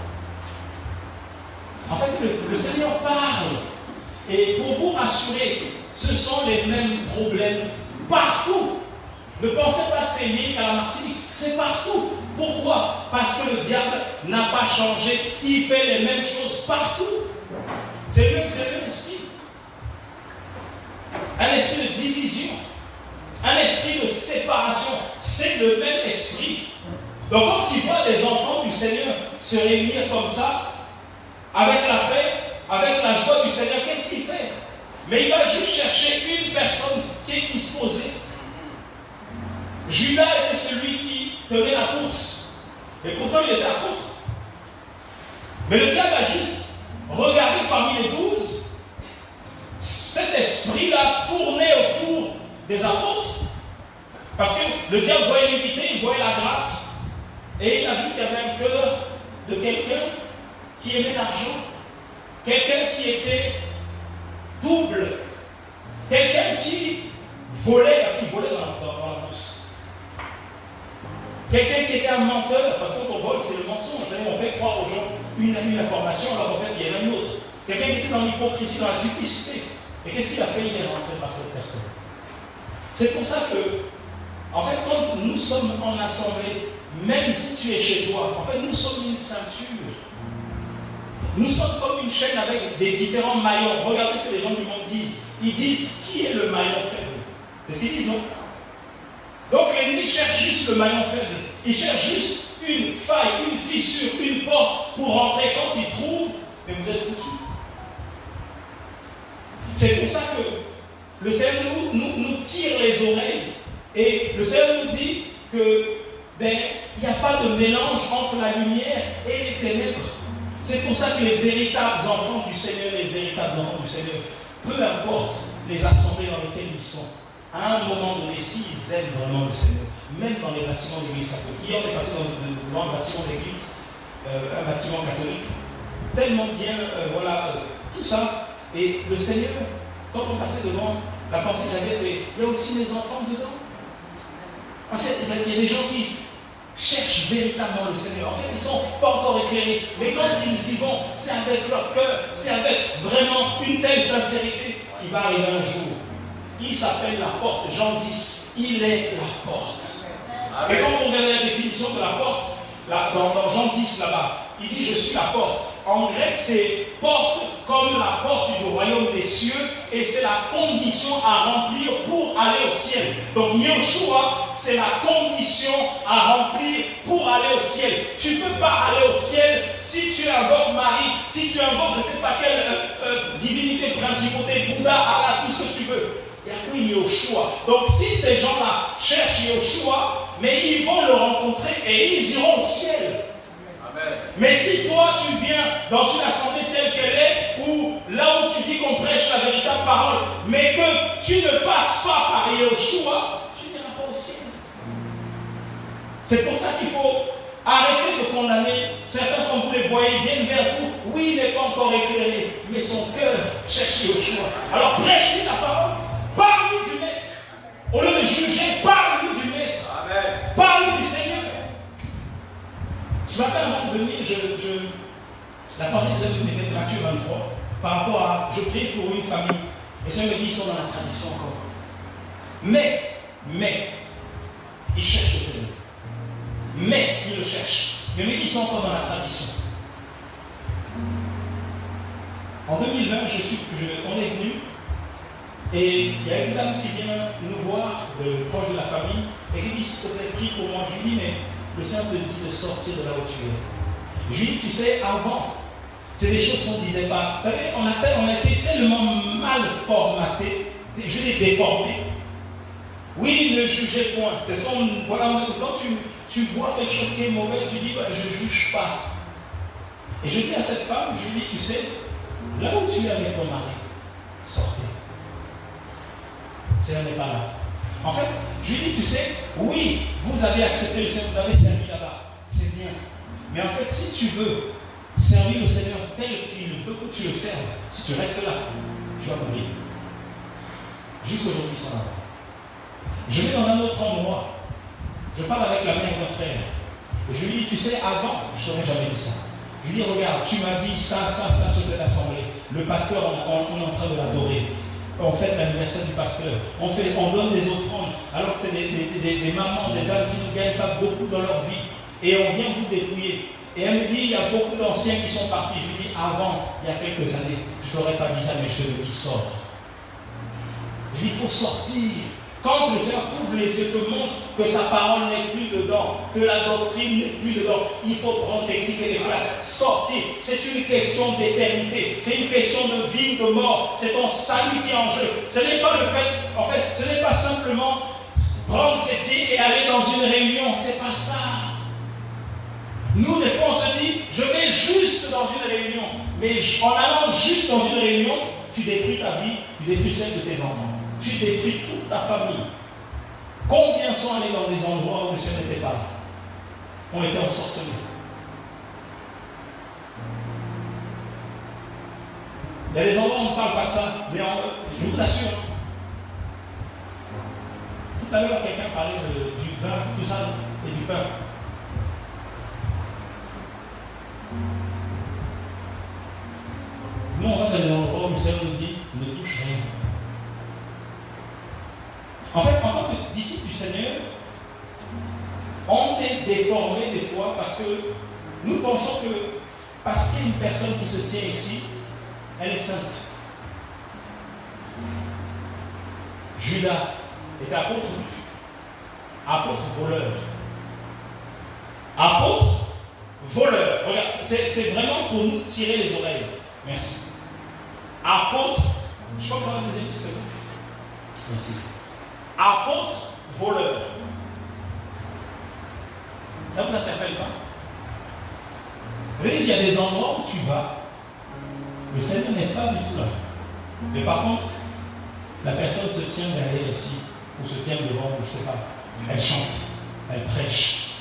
En fait, le Seigneur parle. Et pour vous rassurer, ce sont les mêmes problèmes partout. Ne pensez pas que c'est lié à la Martinique. C'est partout. Pourquoi? Parce que le diable n'a pas changé. Il fait les mêmes choses partout. C'est le même esprit. Un esprit de division. Un esprit de séparation. C'est le même esprit. Donc quand il voit les enfants du Seigneur se réunir comme ça, avec la paix, avec la joie du Seigneur, qu'est-ce qu'il fait? Mais il va juste chercher une personne qui est disposée. Judas était celui qui tenait la course. Et pourtant il était à contre. Mais le diable a juste regardé parmi les 12. Cet esprit-là tournait autour des apôtres. Parce que le diable voyait l'unité, il voyait la grâce. Et il a vu qu'il y avait un cœur de quelqu'un qui aimait l'argent. Quelqu'un qui était double. Quelqu'un qui volait, parce qu'il volait dans la bourse. Quelqu'un qui était un menteur, parce que quand on vole, c'est le mensonge. On fait croire aux gens une information, alors en fait, il y en a une autre. Quelqu'un qui était dans l'hypocrisie, dans la duplicité. Et qu'est-ce qu'il a fait? Il est rentré par cette personne. C'est pour ça que, en fait, quand nous sommes en assemblée, même si tu es chez toi, en fait, nous sommes une ceinture. Nous sommes comme une chaîne avec des différents maillons. Regardez ce que les gens du monde disent. Ils disent qui est le maillon faible. C'est ce qu'ils disent, non? Donc l'ennemi cherche juste le maillon faible. Il cherche juste une faille, une fissure, une porte pour rentrer. Quand il trouve, mais vous êtes foutus. C'est pour ça que le Seigneur nous tire les oreilles. Et le Seigneur nous dit que ben, il n'y a pas de mélange entre la lumière et les ténèbres. C'est pour ça que les véritables enfants du Seigneur, peu importe les assemblées dans lesquelles ils sont, à un moment donné, s'ils aiment vraiment le Seigneur, même dans les bâtiments d'église catholique, hier on est passé devant un bâtiment d'église, un bâtiment catholique, tellement bien, tout ça, et le Seigneur, quand on passait devant, la pensée que j'avais, c'est, il y a aussi mes enfants dedans. Parce qu'il y a des gens qui cherchent véritablement le Seigneur. En fait, ils ne sont pas encore éclairés. Mais quand ils y vont, c'est avec leur cœur, c'est avec vraiment une telle sincérité qui va arriver un jour. Il s'appelle la porte. Jean 10, il est la porte. Amen. Et quand on regarde la définition de la porte, là, dans Jean 10 là-bas, il dit je suis la porte. En grec, c'est porte comme la porte du royaume des cieux et c'est la condition à remplir pour aller au ciel. Donc Yeshua, c'est la condition à remplir pour aller au ciel. Tu ne peux pas aller au ciel si tu invoques Marie, si tu invoques je ne sais pas quelle divinité, principauté, Bouddha, Allah, tout ce que tu veux. Il n'y a que Yeshua. Donc si ces gens-là cherchent Yeshua, mais ils vont le rencontrer et ils iront au ciel. Mais si toi tu viens dans une assemblée telle qu'elle est, ou là où tu dis qu'on prêche la véritable parole, mais que tu ne passes pas par Yeshua, tu n'iras pas au ciel. C'est pour ça qu'il faut arrêter de condamner. Certains, quand vous les voyez, viennent vers vous. Oui, il n'est pas encore éclairé, mais son cœur cherche Yeshua. Alors prêche-lui la parole. Parle-lui du Maître. Au lieu de juger, parle-lui du Maître. Amen. Parle-lui du Seigneur. Ce matin, avant de venir, la pensée que j'ai donnée de Matthieu 23, par rapport à, je prie pour une famille, et ça me dit, ils sont dans la tradition encore. Mais, ils cherchent le Seigneur. Mais, ils le cherchent. Mais ils sont encore dans la tradition. En 2020, on est venu, et il y a une dame qui vient nous voir, proche de la famille, et qui dit, s'il te plaît, prie pour moi. Je lui dis, mais le Seigneur te dit de sortir de là où tu es. Je lui dis, tu sais, avant, c'est des choses qu'on ne disait pas. Vous savez, on a été tellement mal formatés, je l'ai déformé. Oui, ne jugez point. C'est ça, voilà, quand tu vois quelque chose qui est mauvais, tu dis, je ne juge pas. Et je dis à cette femme, je lui dis, tu sais, là où tu es avec ton mari, sortez. Le Seigneur n'est pas là. En fait, je lui dis, tu sais, oui, vous avez accepté le Seigneur, vous avez servi là-bas, c'est bien. Mais en fait, si tu veux servir le Seigneur tel qu'il veut que tu le serves, si tu restes là, tu vas mourir. Jusqu'aujourd'hui, ça va. Je vais dans un autre endroit. Je parle avec la mère d'un frère. Je lui dis, tu sais, avant, je ne t'aurais jamais dit ça. Je lui dis, regarde, tu m'as dit ça sur cette assemblée. Le pasteur, on est en train de l'adorer. On fête l'anniversaire du pasteur. On donne des offrandes. Alors que c'est des mamans, des dames qui ne gagnent pas beaucoup dans leur vie. Et on vient vous dépouiller. Et elle me dit, il y a beaucoup d'anciens qui sont partis. Je lui dis, avant, il y a quelques années, je ne t'aurais pas dit ça, mais je te le dis, sors. Je lui dis, il faut sortir. Quand le Seigneur ouvre les yeux, te montre que sa parole n'est plus dedans, que la doctrine n'est plus dedans, il faut prendre tes clics et des plaques, sortir. C'est une question d'éternité, c'est une question de vie, de mort, c'est ton salut qui est en jeu. Ce n'est pas le fait, en fait, ce n'est pas simplement prendre ses pieds et aller dans une réunion, c'est pas ça. Nous, des fois, on se dit, je vais juste dans une réunion, mais en allant juste dans une réunion, tu détruis ta vie, tu détruis celle de tes enfants. Tu détruis toute ta famille. Combien sont allés dans des endroits où le Seigneur n'était pas là? On était ensorcelés. Il y a des endroits où on ne parle pas de ça, mais je vous assure. Tout à l'heure, quelqu'un parlait du vin, tout ça, et du pain. Nous, on va dans des endroits où le Seigneur nous dit, ne touche rien. En fait, en tant que disciples du Seigneur, on est déformés des fois parce que nous pensons que parce qu'il y a une personne qui se tient ici, elle est sainte. Judas était apôtre, voleur. Apôtre, voleur. Regarde, c'est vraiment pour nous tirer les oreilles. Merci. Apôtre, je crois qu'on a des épisodes. Merci. Apôtre, voleur. Ça ne vous interpelle pas? Vous voyez, il y a des endroits où tu vas, le Seigneur n'est pas du tout là. Mais par contre, la personne se tient derrière ici, ou se tient devant, ou je ne sais pas. Elle chante, elle prêche,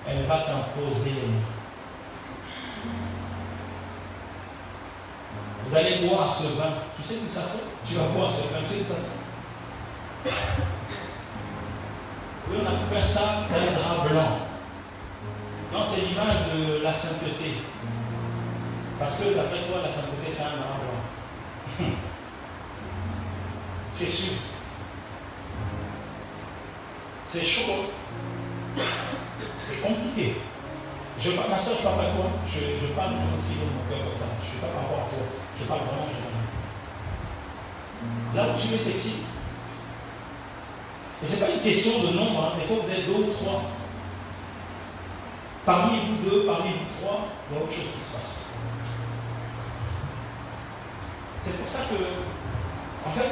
elle va t'imposer les mots. Vous allez boire ce vin. Tu sais d'où ça sort? Tu vas boire ce vin, tu sais d'où ça sort? Oui, on appelle ça un drap blanc. Non, c'est l'image de la sainteté. Parce que d'après toi, la sainteté, c'est un drap blanc. Tu es sûr? C'est chaud. C'est compliqué. Ma soeur, je parle à toi. Je parle aussi de mon cœur comme ça. Je ne suis pas par rapport à toi. Je parle vraiment généralement. Là où tu mets tes pieds. Et ce n'est pas une question de nombre. Hein. Il faut que vous êtes 2 ou 3. Parmi vous 2, parmi vous 3, il y a autre chose qui se passe. C'est pour ça que, en fait,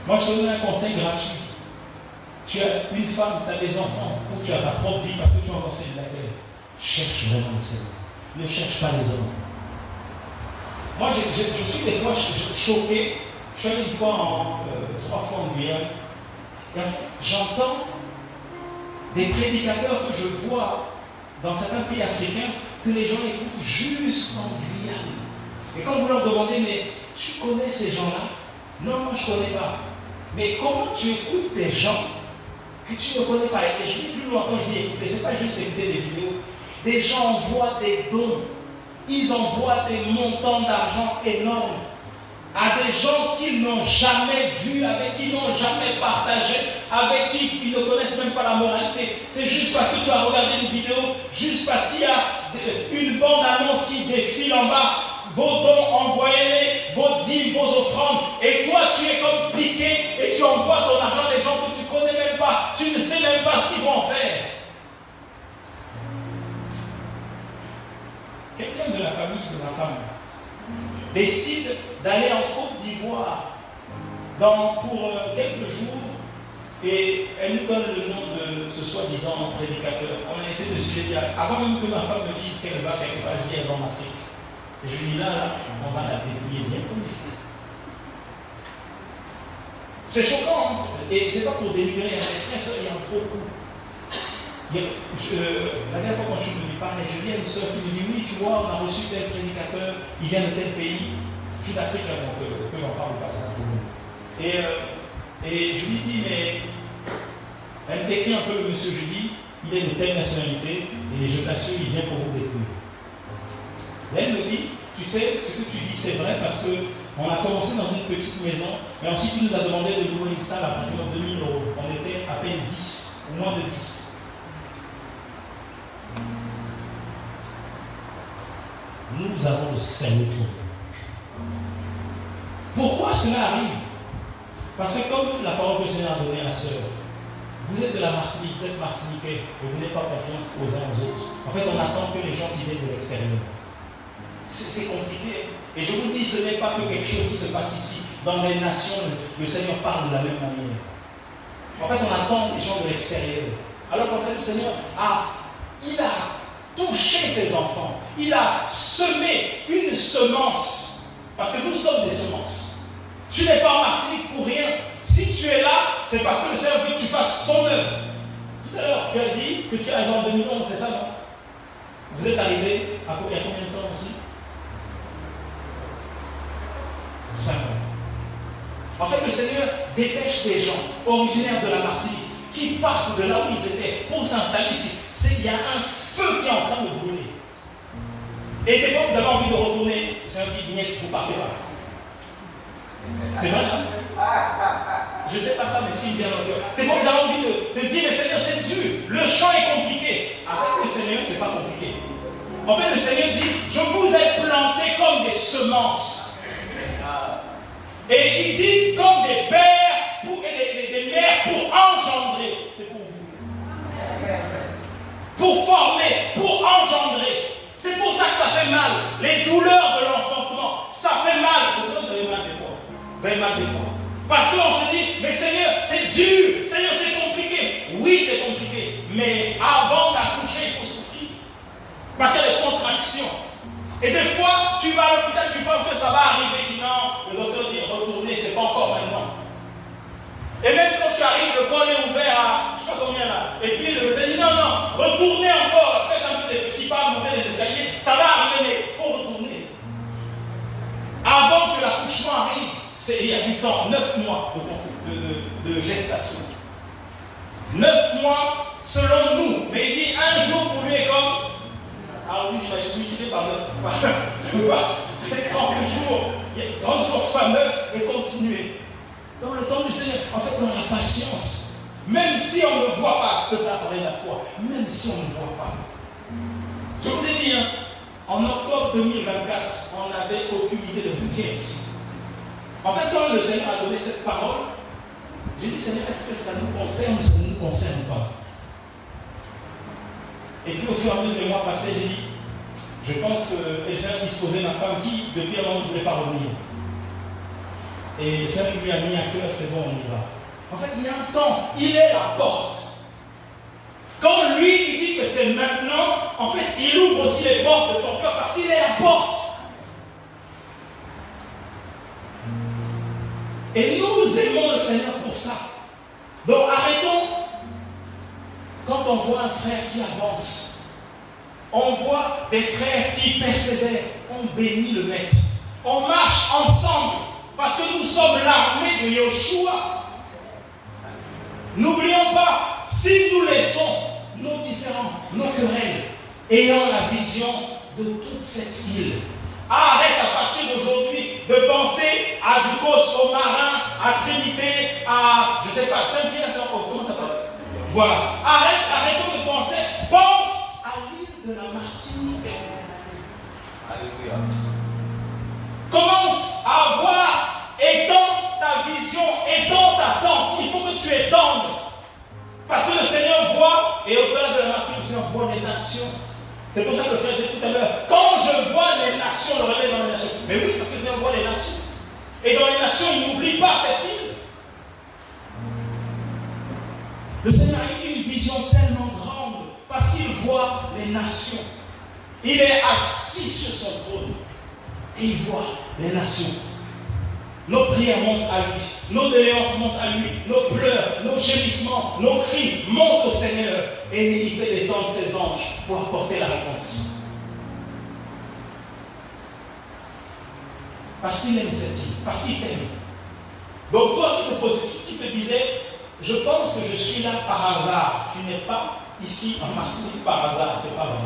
moi je te donne un conseil gratuit. Tu as une femme, tu as des enfants, ou tu as ta propre vie parce que tu es encore célibataire. Cherche vraiment le Seigneur. Ne cherche pas les hommes. Moi, je suis des fois choqué. Je suis allé une fois 3 fois en Guyane. Et en fait, j'entends des prédicateurs que je vois dans certains pays africains que les gens écoutent juste en Guyane. Et quand vous leur demandez, mais tu connais ces gens-là? Non, moi je ne connais pas. Mais comment tu écoutes des gens que tu ne connais pas? Et je dis plus loin quand je dis écouter, ce n'est pas juste écouter des vidéos. Des gens envoient des dons. Ils envoient des montants d'argent énormes à des gens qu'ils n'ont jamais vus, avec qui ils n'ont jamais partagé, avec qui ils ne connaissent même pas la moralité. C'est juste parce que tu as regardé une vidéo, juste parce qu'il y a une bande-annonce qui défile en bas. Vos dons, envoyez-les, vos dîmes, vos offrandes. Et toi, tu es comme piqué et tu envoies ton argent à des gens que tu ne connais même pas. Tu ne sais même pas ce qu'ils vont en faire. Quelqu'un de la famille de ma femme décide d'aller en Côte d'Ivoire pour quelques jours et elle nous donne le nom de ce soi-disant prédicateur. On a été dessus, avant même que ma femme me dise qu'elle va quelque part, je dis elle va en Afrique. Et je lui dis là, on va la dévier bien comme il faut. C'est choquant, hein? Et c'est pas pour dénigrer, frère, il y a beaucoup. La dernière fois quand je suis venu parler, je dis à une soeur qui me dit oui, tu vois, on a reçu tel prédicateur, il vient de tel pays. Je suis d'Afrique avant que j'en parle pas ça. Et je lui dis, mais elle me décrit un peu le monsieur, je lui dis, il est de telle nationalité et je t'assure, il vient pour vous détruire. Et elle me dit, tu sais, ce que tu dis c'est vrai parce qu'on a commencé dans une petite maison, et ensuite tu nous as demandé de louer une salle à partir de 2000 €. On était à peine 10, ou moins de 10. Nous avons le Seigneur pour nous. Pourquoi cela arrive? Parce que comme la parole que le Seigneur a donnée à la sœur, vous êtes de la Martinique, vous êtes martiniquais, et vous n'avez pas confiance aux uns aux autres. En fait, on attend que les gens qui viennent de l'extérieur. C'est compliqué. Et je vous dis, ce n'est pas que quelque chose qui se passe ici. Dans les nations, le Seigneur parle de la même manière. En fait, on attend les gens de l'extérieur. Alors qu'en fait, le Seigneur il a touché ses enfants. Il a semé une semence. Parce que nous sommes des semences. Tu n'es pas en Martinique pour rien. Si tu es là, c'est parce que le Seigneur veut que tu fasses son œuvre. Tout à l'heure, tu as dit que tu es arrivé en 2011, c'est ça, non? Vous êtes arrivé il y a combien de temps aussi? 5 ans. En fait, le Seigneur dépêche des gens originaires de la Martinique qui partent de là où ils étaient pour s'installer ici. Il y a un feu qui est en train de brûler. Et des fois, vous avez envie de retourner. C'est un petit miette, vous partez pas. C'est vrai, hein? Je ne sais pas ça, mais s'il vient dans le cœur. Des fois, vous avez envie de dire, mais Seigneur, c'est dur. Le champ est compliqué. Avec le Seigneur, ce n'est pas compliqué. En fait, le Seigneur dit, je vous ai planté comme des semences. Et il dit, comme des pères des mères pour engendrer. C'est pour vous. Pour former, pour engendrer. C'est pour ça que ça fait mal. Les douleurs de l'enfantement, ça fait mal. C'est pour ça que vous avez mal des fois. Vous avez mal des fois. Parce qu'on se dit, mais Seigneur, c'est dur. Seigneur, c'est compliqué. Oui, c'est compliqué. Mais avant d'accoucher, Parce qu'il y a des contractions. Et des fois, tu vas à l'hôpital, tu penses que ça va arriver, il dit non, le docteur dit retournez, c'est pas encore maintenant. Et même quand tu arrives, le col est ouvert à, je ne sais pas combien là, et puis le médecin dit non, retournez encore, faites un peu des petits pas, montez les escaliers, ça va arriver, mais il faut retourner. Avant que l'accouchement arrive, il y a du temps, 9 mois de gestation. 9 mois selon nous, mais il dit un jour pour lui est comme. Alors vous imaginez, multiplié par 9, 30 jours, 30 jours fois 9 et continuer. Dans le temps du Seigneur, en fait, dans la patience, même si on ne voit pas, le frère parlait de la foi, même si on ne voit pas. Je vous ai dit, en octobre 2024, on n'avait aucune idée de vous dire ici. En fait, quand le Seigneur a donné cette parole, j'ai dit, Seigneur, est-ce que ça nous concerne ou ça ne nous concerne pas? Et puis au fur et à mesure des mois passés, j'ai dit, je pense que le Seigneur disposait ma femme qui, depuis un moment, ne voulait pas revenir. Et le Seigneur lui a mis à cœur, c'est bon, on y va. En fait, il y a un temps, il est la porte. Quand lui, il dit que c'est maintenant, en fait, il ouvre aussi les portes de ton cœur parce qu'il est la porte. Et nous aimons le Seigneur pour ça. Donc arrêtons. Quand on voit un frère qui avance, on voit des frères qui persévèrent, on bénit le maître. On marche ensemble parce que nous sommes l'armée de Yoshua. N'oublions pas, si nous laissons nos différends, nos querelles, ayant la vision de toute cette île, arrête à partir d'aujourd'hui de penser à Ducos, aux marins, à Trinité, à, je ne sais pas, Saint-Pierre, comment ça s'appelle? Voilà. Arrêtons de penser. Pense à l'île de la Martinique. Alléluia. Commence à voir, étends ta vision, étends ta tente. Il faut que tu étendes. Parce que le Seigneur voit, et au-delà de la Martinique, le Seigneur voit les nations. C'est pour ça que le frère disait tout à l'heure, quand je vois les nations, le réveil dans les nations. Mais oui, parce que le Seigneur voit les nations. Et dans les nations, il n'oublie pas cette île. Le Seigneur a eu une vision tellement grande parce qu'il voit les nations. Il est assis sur son trône et il voit les nations. Nos prières montent à lui, nos déléances montent à lui, nos pleurs, nos gémissements, nos cris montent au Seigneur et il fait descendre ses anges pour apporter la réponse. Parce qu'il aime cette île, parce qu'il t'aime. Donc toi qui te disais, je pense que je suis là par hasard. Tu n'es pas ici en Martinique par hasard, c'est pas vrai.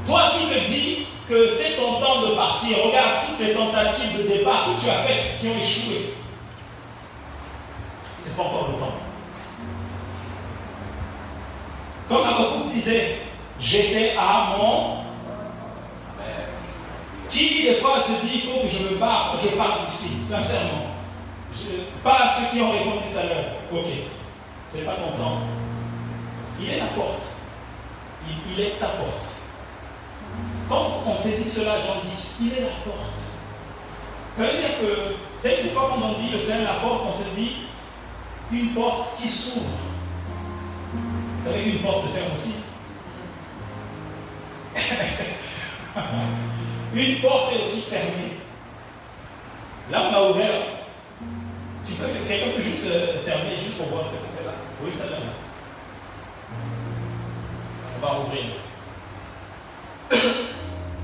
Toi qui te dis que c'est ton temps de partir, regarde toutes les tentatives de départ que tu as faites qui ont échoué. C'est pas encore le temps. Comme Habakkuk disait, j'étais à mon. Qui des fois se dit, il faut que je me barre, je parte d'ici, sincèrement. Pas ceux qui ont répondu tout à l'heure. Ok, ce n'est pas ton temps. Il est la porte. Il est ta porte. Quand on s'est dit cela, Jean 10, il est la porte. Ça veut dire que, vous savez, des fois quand on dit le Seigneur est la porte, on se dit une porte qui s'ouvre. Vous savez qu'une porte se ferme aussi. Une porte est aussi fermée. Là, on a ouvert. Quelqu'un peut juste fermer, juste pour voir ce que ça fait là. Oui, ça là. On va ouvrir.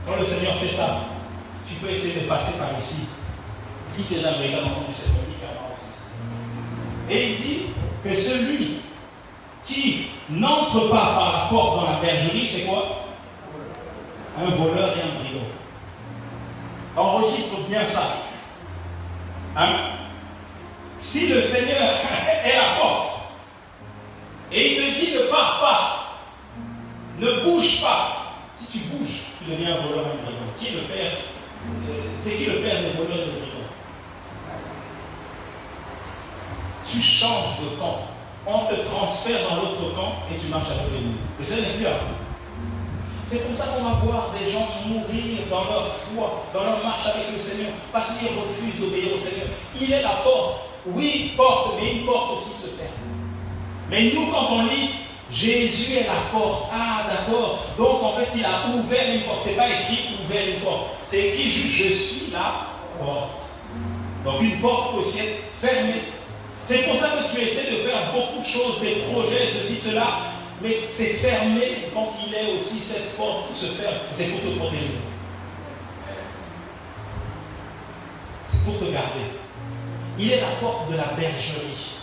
Quand le Seigneur fait ça, tu peux essayer de passer par ici. Si tu es un véritable enfant du Seigneur, il fermera aussi. Et il dit que celui qui n'entre pas par la porte dans la bergerie, c'est quoi? Un voleur et un brigand. Enregistre bien ça. Hein? Si le Seigneur est la porte et il te dit ne pars pas, ne bouge pas, si tu bouges, tu deviens un voleur et un brigand. Qui est le père? C'est qui le père des voleurs et des brigands? Tu changes de camp. On te transfère dans l'autre camp et tu marches avec l'ennemi. Le Seigneur n'est plus là. C'est pour ça qu'on va voir des gens mourir dans leur foi, dans leur marche avec le Seigneur, parce qu'ils refusent d'obéir au Seigneur. Il est la porte. Oui, porte, mais une porte aussi se ferme. Mais nous, quand on lit, Jésus est la porte. Ah, d'accord. Donc, en fait, il a ouvert une porte. Ce n'est pas écrit ouvert une porte. C'est écrit juste je suis la porte. Donc, une porte peut aussi être fermée. C'est pour ça que tu essaies de faire beaucoup de choses, des projets, ceci, cela. Mais c'est fermé. Donc, il est aussi cette porte qui se ferme. C'est pour te protéger. C'est pour te garder. Il est la porte de la bergerie.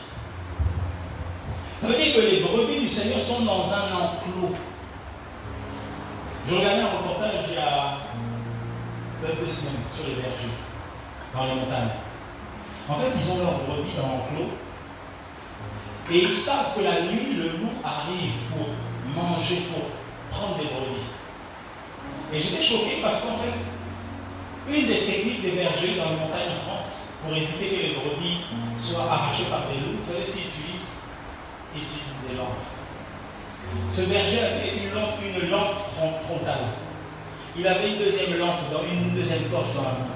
Ça veut dire que les brebis du Seigneur sont dans un enclos. Je regardais un reportage il y a 2 semaines sur les bergers, dans les montagnes. En fait, ils ont leurs brebis dans l'enclos et ils savent que la nuit, le loup arrive pour manger, pour prendre des brebis. Et j'étais choqué parce qu'en fait, une des techniques des bergers dans les montagnes en France, pour éviter que les brebis soient arrachées par des loups, vous savez ce qu'ils utilisent? Ils utilisent des lampes. Ce berger avait une lampe frontale. Il avait une deuxième lampe, une deuxième torche dans la main.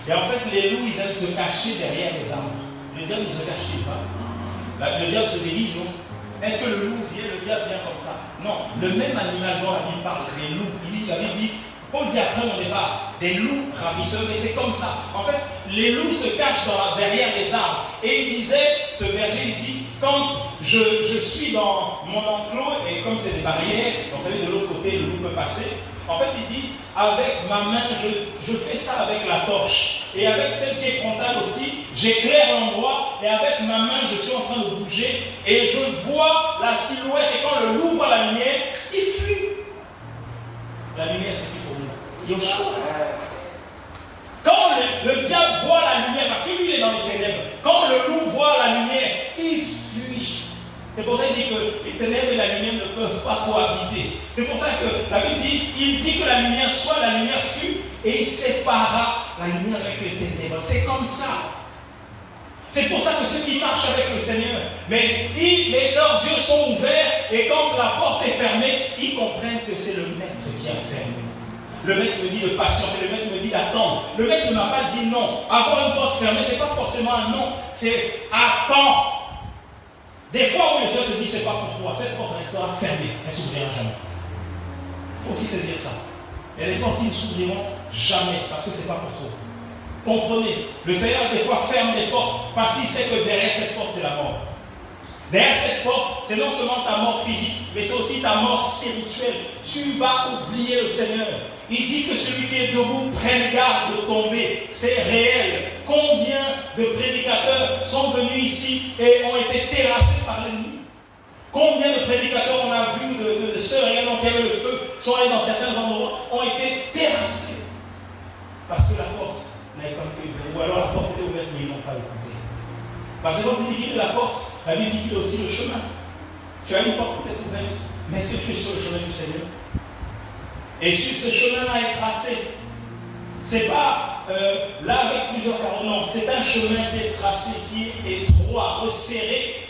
Et en fait, les loups, ils aiment se cacher derrière les arbres. Le diable ne se cache pas. Le diable se déguise, non? Est-ce que le loup vient, le diable vient comme ça? Non. Le même animal dont la Bible parle, les loups, la Bible dit, Paul dit après au départ, des loups ravisseurs, mais c'est comme ça. En fait, les loups se cachent derrière les arbres. Et il disait, ce berger, il dit, quand je suis dans mon enclos, et comme c'est des barrières, vous savez, de l'autre côté, le loup peut passer. En fait, il dit, avec ma main, je fais ça avec la torche. Et avec celle qui est frontale aussi, j'éclaire l'endroit. Et avec ma main, je suis en train de bouger. Et je vois la silhouette. Et quand le loup voit la lumière, il fuit. La lumière, c'est qui pour nous? Joshua. Quand le diable voit la lumière, parce que lui, il est dans les ténèbres. Quand le loup voit la lumière, il fuit. C'est pour ça qu'il dit que les ténèbres et la lumière ne peuvent pas cohabiter. C'est pour ça que la Bible dit, il dit que la lumière soit, la lumière fut, et il sépara la lumière avec les ténèbres. C'est comme ça. C'est pour ça que ceux qui marchent avec le Seigneur, mais leurs yeux sont ouverts, et quand la porte est fermée, ils comprennent que c'est le maître qui a fermé. Le maître me dit de patienter, le maître me dit d'attendre. Le maître ne m'a pas dit non. Avoir une porte fermée, ce n'est pas forcément un non, c'est attends. Des fois où le Seigneur te dit, c'est pas pour toi, cette porte restera fermée, elle ne s'ouvrira jamais. Il faut aussi se dire ça. Il y a des portes qui ne s'ouvriront jamais parce que ce n'est pas pour toi. Comprenez, le Seigneur des fois ferme des portes parce qu'il sait que derrière cette porte, c'est la mort. Derrière cette porte, c'est non seulement ta mort physique, mais c'est aussi ta mort spirituelle. Tu vas oublier le Seigneur. Il dit que celui qui est debout prenne garde de tomber. C'est réel. Combien de prédicateurs sont venus ici et ont été terrassés par l'ennemi? Combien de prédicateurs on a vu de sœurs et qui avaient le feu, sont allés dans certains endroits, ont été terrassés parce que la porte n'avait pas été ouverte. Ou alors la porte était ouverte, mais ils n'ont pas écouté. Parce que quand il dit qu'il est la porte, la Bible dit qu'il est aussi le chemin. Tu as une porte peut-être ouverte, mais est-ce que tu es sur le chemin du Seigneur? Et sur ce chemin-là est tracé. C'est pas là avec plusieurs carreaux, non. C'est un chemin qui est tracé, qui est étroit, resserré.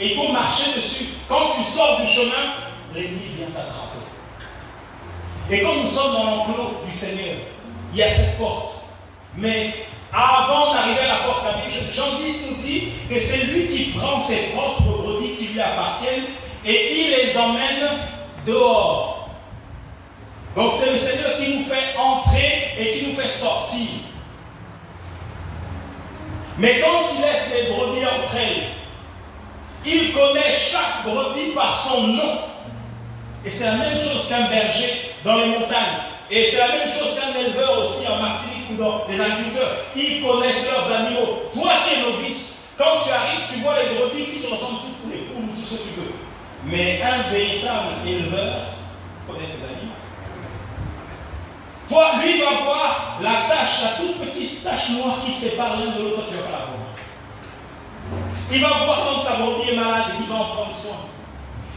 Et il faut marcher dessus. Quand tu sors du chemin, l'ennemi vient t'attraper. Et quand nous sommes dans l'enclos du Seigneur, il y a cette porte. Mais avant d'arriver à la porte, Jean 10 nous dit que c'est lui qui prend ses propres brebis qui lui appartiennent et il les emmène dehors. Donc c'est le Seigneur qui nous fait entrer et qui nous fait sortir. Mais quand il laisse les brebis entre elles, il connaît chaque brebis par son nom. Et c'est la même chose qu'un berger dans les montagnes. Et c'est la même chose qu'un éleveur aussi en Martinique ou dans les agriculteurs. Ils connaissent leurs animaux. Toi qui es novice, quand tu arrives, tu vois les brebis qui se ressemblent toutes pour les poules ou tout ce que tu veux. Mais un véritable éleveur connaît ses animaux. Toi, lui va voir la tache, la toute petite tache noire qui sépare l'un de l'autre, tu ne vas pas la voir. Il va voir quand sa brebis est malade, il va en prendre soin.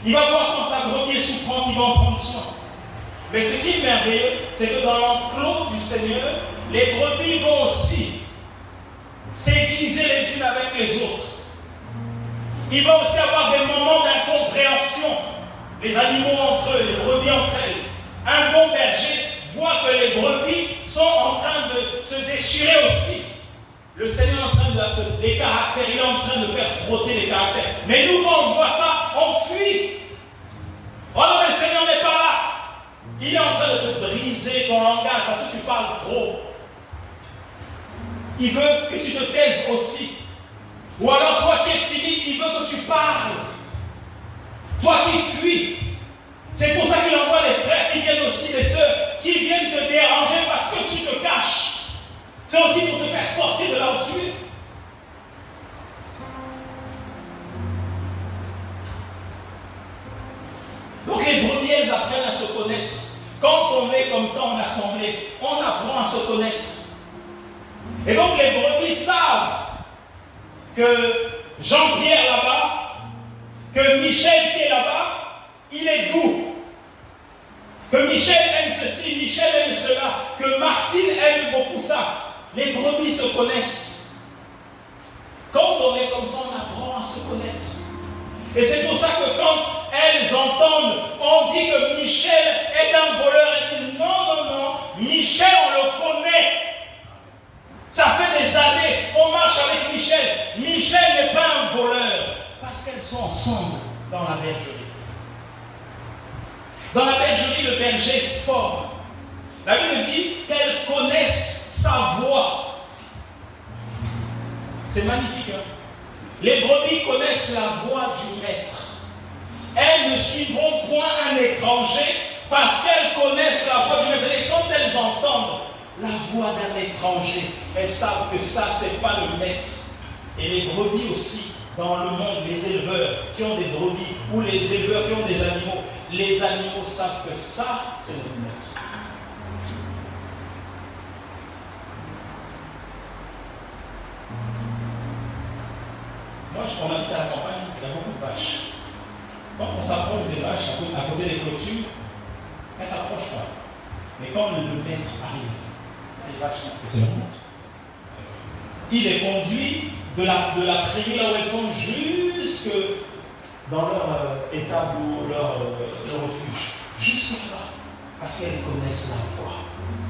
Il va voir quand sa brebis est souffrante, il va en prendre soin. Mais ce qui est merveilleux, c'est que dans l'enclos du Seigneur, les brebis vont aussi s'aiguiser les unes avec les autres. Il va aussi avoir des moments d'incompréhension. Les animaux entre eux, les brebis entre elles. Un bon berger voit que les brebis sont en train de se déchirer aussi. Le Seigneur est en train de les caractères, il est en train de faire frotter les caractères. Mais nous, quand on voit ça, on fuit. Oh non, mais le Seigneur n'est pas là. Il est en train de te briser ton langage parce que tu parles trop. Il veut que tu te taises aussi. Ou alors, toi qui es timide, il veut que tu parles. Toi qui fuis. C'est pour ça qu'il envoie les frères qui viennent aussi, les sœurs, qui viennent te déranger parce que tu te caches. C'est aussi pour te faire sortir de là où tu es. Donc les brebis, elles apprennent à se connaître. Quand on est comme ça en assemblée, on apprend à se connaître. Et donc les brebis savent que Jean-Pierre là-bas, que Michel qui est là-bas, il est doux. Que Michel aime ceci, Michel aime cela, que Martine aime beaucoup ça. Les brebis se connaissent. Quand on est comme ça, on apprend à se connaître. Et c'est pour ça que quand elles entendent, on dit que Michel est un voleur, elles disent non, non, non, Michel, on le connaît. Ça fait des années qu'on marche avec Michel. Michel n'est pas un voleur. Parce qu'elles sont ensemble dans la bergerie. Dans la bergerie, le berger est fort. La Bible dit qu'elles connaissent sa voix. C'est magnifique, hein? Les brebis connaissent la voix du maître. Elles ne suivront point un étranger parce qu'elles connaissent la voix du maître. Et quand elles entendent la voix d'un étranger, elles savent que ça, ce n'est pas le maître. Et les brebis aussi, dans le monde, les éleveurs qui ont des brebis ou les éleveurs qui ont des animaux, les animaux savent que ça, c'est le maître. Moi, on habite à la campagne, il y a beaucoup de vaches. Quand on s'approche des vaches à côté des clôtures, elles ne s'approchent pas. Mais quand le maître arrive, les vaches savent que c'est le maître. Il les conduit de la prairie là où elles sont jusque dans leur étable ou leur refuge. Jusque là. Parce qu'elles connaissent la voix.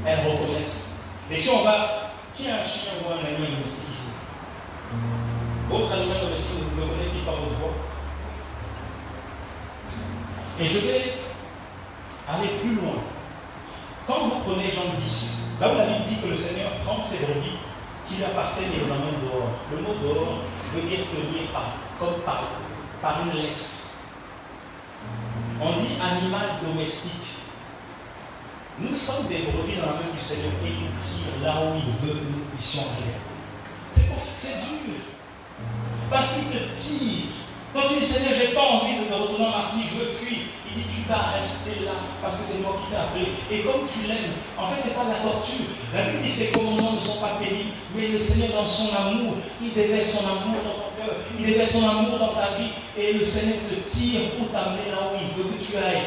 Elles reconnaissent. Et si on va, qui a un chien ou un animal domestique ici? Votre animal domestique, ne connaît-il pas votre voix? Et je vais aller plus loin. Quand vous prenez Jean 10, là où la Bible dit que le Seigneur prend ses brebis qui lui appartiennent et les emmène dehors. Le mot dehors veut dire tenir comme par une laisse. On dit animal domestique. Nous sommes des brebis dans la main du Seigneur et il tire là où il veut que nous puissions aller. C'est pour ça que c'est dur. Parce qu'il te tire. Quand tu dis Seigneur, je n'ai pas envie de me retourner en Martinique, je fuis. Il dit tu vas rester là parce que c'est moi qui t'ai appelé. Et comme tu l'aimes, en fait, ce n'est pas de la torture. La Bible dit que ses commandements ne sont pas pénibles, mais le Seigneur, dans son amour, il déverse son amour dans ton cœur, il déverse son amour dans ta vie. Et le Seigneur te tire pour t'amener là où il veut que tu ailles.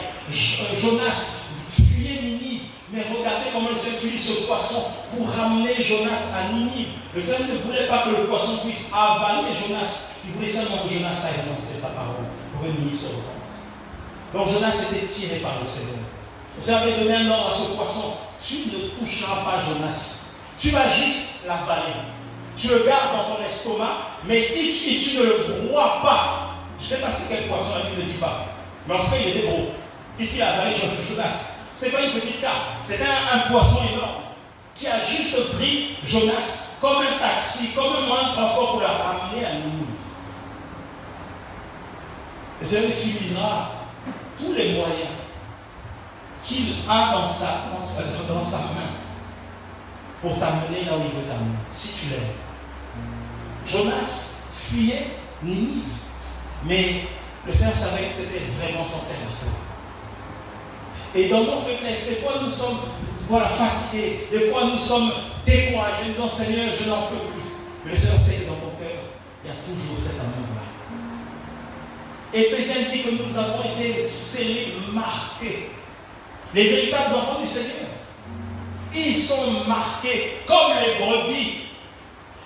Jonas fuyait Ninive, mais regardez comment le Seigneur utilise ce poisson pour ramener Jonas à Ninive. Le Seigneur ne voulait pas que le poisson puisse avaler Jonas. Il voulait seulement que Jonas aille annoncer sa parole pour que Ninive se repente. Donc Jonas était tiré par le Seigneur. Le Seigneur avait donné un ordre à ce poisson. Tu ne toucheras pas Jonas. Tu vas juste l'avaler. Tu le gardes dans ton estomac, mais tu ne le broies pas. Je ne sais pas c'est quel poisson, la Bible ne dit pas. Mais en tout cas, il était gros. Ici, il a avalé Jonas. Ce n'est pas une petite carte. C'était un poisson énorme qui a juste pris Jonas comme un taxi, comme un moyen de transport pour la ramener à Ninive. Le Seigneur utilisera tous les moyens qu'il a dans sa main pour t'amener là où il veut t'amener, si tu l'aimes. Jonas fuyait Ninive, mais le Seigneur savait que c'était vraiment son serviteur. Et dans nos faiblesses, des fois nous sommes fatigués, des fois nous sommes découragés, nous disons Seigneur, je n'en peux plus. Mais le Seigneur sait que dans ton cœur, il y a toujours cet amour-là. Éphésiens dit que nous avons été scellés, marqués. Les véritables enfants du Seigneur. Ils sont marqués comme les brebis.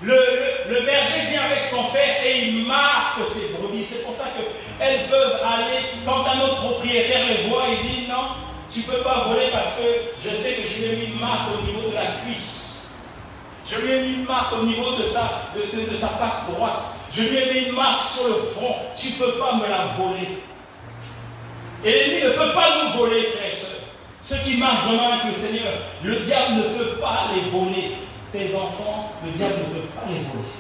Le berger vient avec son père et il marque ses brebis. C'est pour ça qu'elles peuvent aller, quand un autre propriétaire les voit, il dit non, tu ne peux pas voler parce que je sais que je lui ai mis une marque au niveau de la cuisse. Je lui ai mis une marque au niveau de sa patte droite. Je lui ai mis une marque sur le front. Tu ne peux pas me la voler. Et l'ennemi ne peut pas nous voler, frères et sœurs. Ceux qui marchent vraiment avec le Seigneur, le diable ne peut pas les voler. Tes enfants, le diable ne peut pas les voler.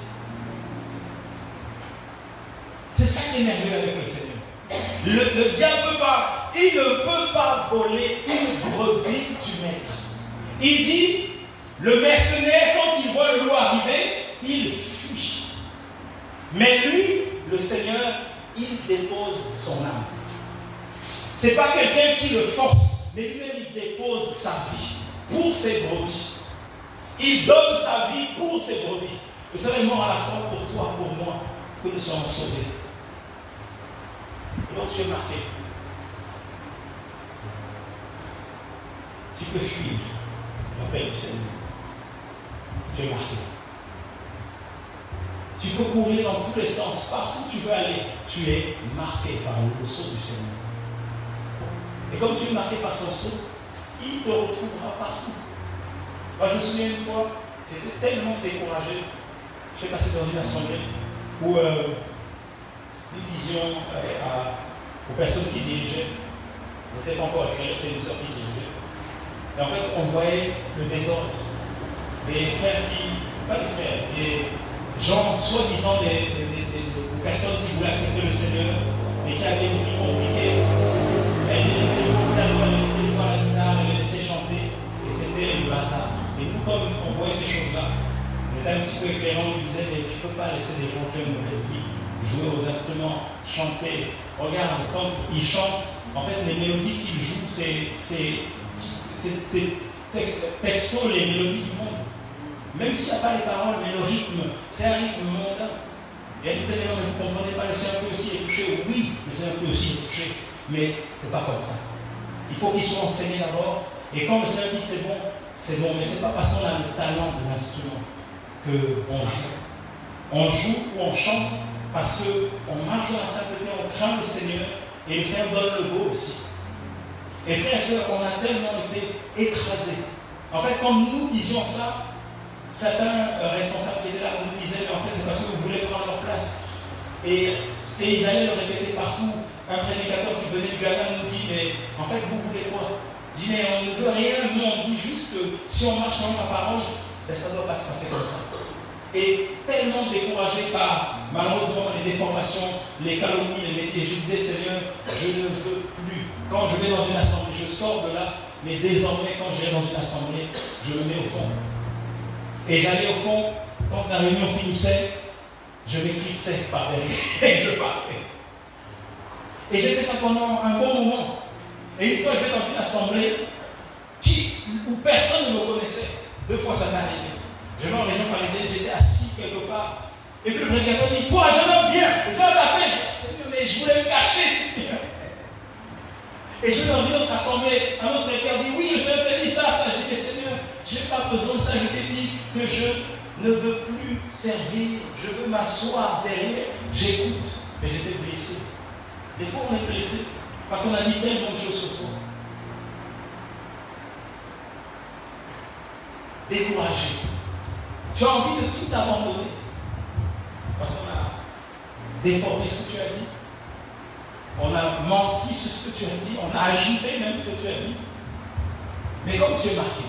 C'est ça qui est merveilleux avec le Seigneur. Le diable ne peut pas, il ne peut pas voler une brebis du maître. Il dit, le mercenaire, quand il voit le loup arriver, il fuit. Mais lui, le Seigneur, il dépose son âme. Ce n'est pas quelqu'un qui le force, mais lui-même, il dépose sa vie pour ses brebis. Il donne sa vie pour ses brebis. Le Seigneur est mort à la croix pour toi, pour moi, que nous soyons sauvés. Et donc tu es marqué. Tu peux fuir l'appel du Seigneur. Tu es marqué. Tu peux courir dans tous les sens, partout où tu veux aller. Tu es marqué par le sceau du Seigneur. Et comme tu es marqué par son sceau, il te retrouvera partout. Moi, je me souviens une fois, j'étais tellement découragé. Je suis passé dans une assemblée où nous disions aux personnes qui dirigeaient, on n'était pas encore éclairé, c'est une sœur qui dirigeait. Et en fait, on voyait le désordre. Des frères pas des frères, des gens, soi-disant des personnes qui voulaient accepter le Seigneur, mais qui avaient une vie compliquée. Elles les laissaient jouer à la guitare, elles les laissaient chanter, et c'était le bazar. Et nous, comme on voyait ces choses-là, on était un petit peu éclairant, on nous disait, mais tu ne peux pas laisser des gens qui ont une mauvaise vie jouer aux instruments, chanter. Regarde, quand ils chantent, en fait, les mélodies qu'ils jouent, c'est texto les mélodies du monde. Même s'il n'y a pas les paroles, mais le rythme, c'est un rythme mondain. Et elle disait, mais non, mais vous ne comprenez pas, le Seigneur peut aussi les toucher. Oui, le Seigneur peut aussi les toucher, mais ce n'est pas comme ça. Il faut qu'ils soient enseignés d'abord. Et quand le Seigneur dit c'est bon, mais ce n'est pas parce qu'on a le talent de l'instrument qu'on joue. On joue ou on chante parce qu'on marche dans la sainteté, on craint le Seigneur, et le Seigneur donne le beau aussi. Et frères et sœurs, on a tellement été écrasés. En fait, quand nous disions ça, certains responsables qui étaient là nous disaient, mais en fait, c'est parce que vous voulez prendre leur place. Et ils allaient le répéter partout. Un prédicateur qui venait du Ghana nous dit, mais en fait, vous voulez quoi? Je dis, mais on ne veut rien, nous on dit juste que si on marche dans la parole, ben, ça ne doit pas se passer comme ça. Et tellement découragé par, malheureusement, les déformations, les calomnies, les métiers, je disais, Seigneur, je ne veux plus. Quand je vais dans une assemblée, je sors de là, mais désormais, quand je vais dans une assemblée, je me mets au fond. Et j'allais au fond, quand la réunion finissait, je m'éclipsais par derrière et je partais. Et j'ai fait ça pendant un bon moment. Et une fois, je vais dans une assemblée où personne ne me connaissait. 2 fois, ça m'est arrivé. Je vais en région parisienne, j'étais assis quelque part. Et puis le prédicateur dit, toi, je m'aime bien. Et ça t'appelle. Mais je voulais me cacher, Seigneur. Et je vais dans une autre assemblée, un autre prédicateur dit, oui, le Seigneur t'a dit ça. J'ai dit, Seigneur, je n'ai pas besoin de ça. Je t'ai dit que je ne veux plus servir. Je veux m'asseoir derrière. J'écoute. Mais j'étais blessé. Des fois, on est blessé parce qu'on a dit tellement de choses sur toi. Découragé. Tu as envie de tout abandonner parce qu'on a déformé ce que tu as dit. On a menti sur ce que tu as dit. On a ajouté même ce que tu as dit. Mais comme tu es marqué,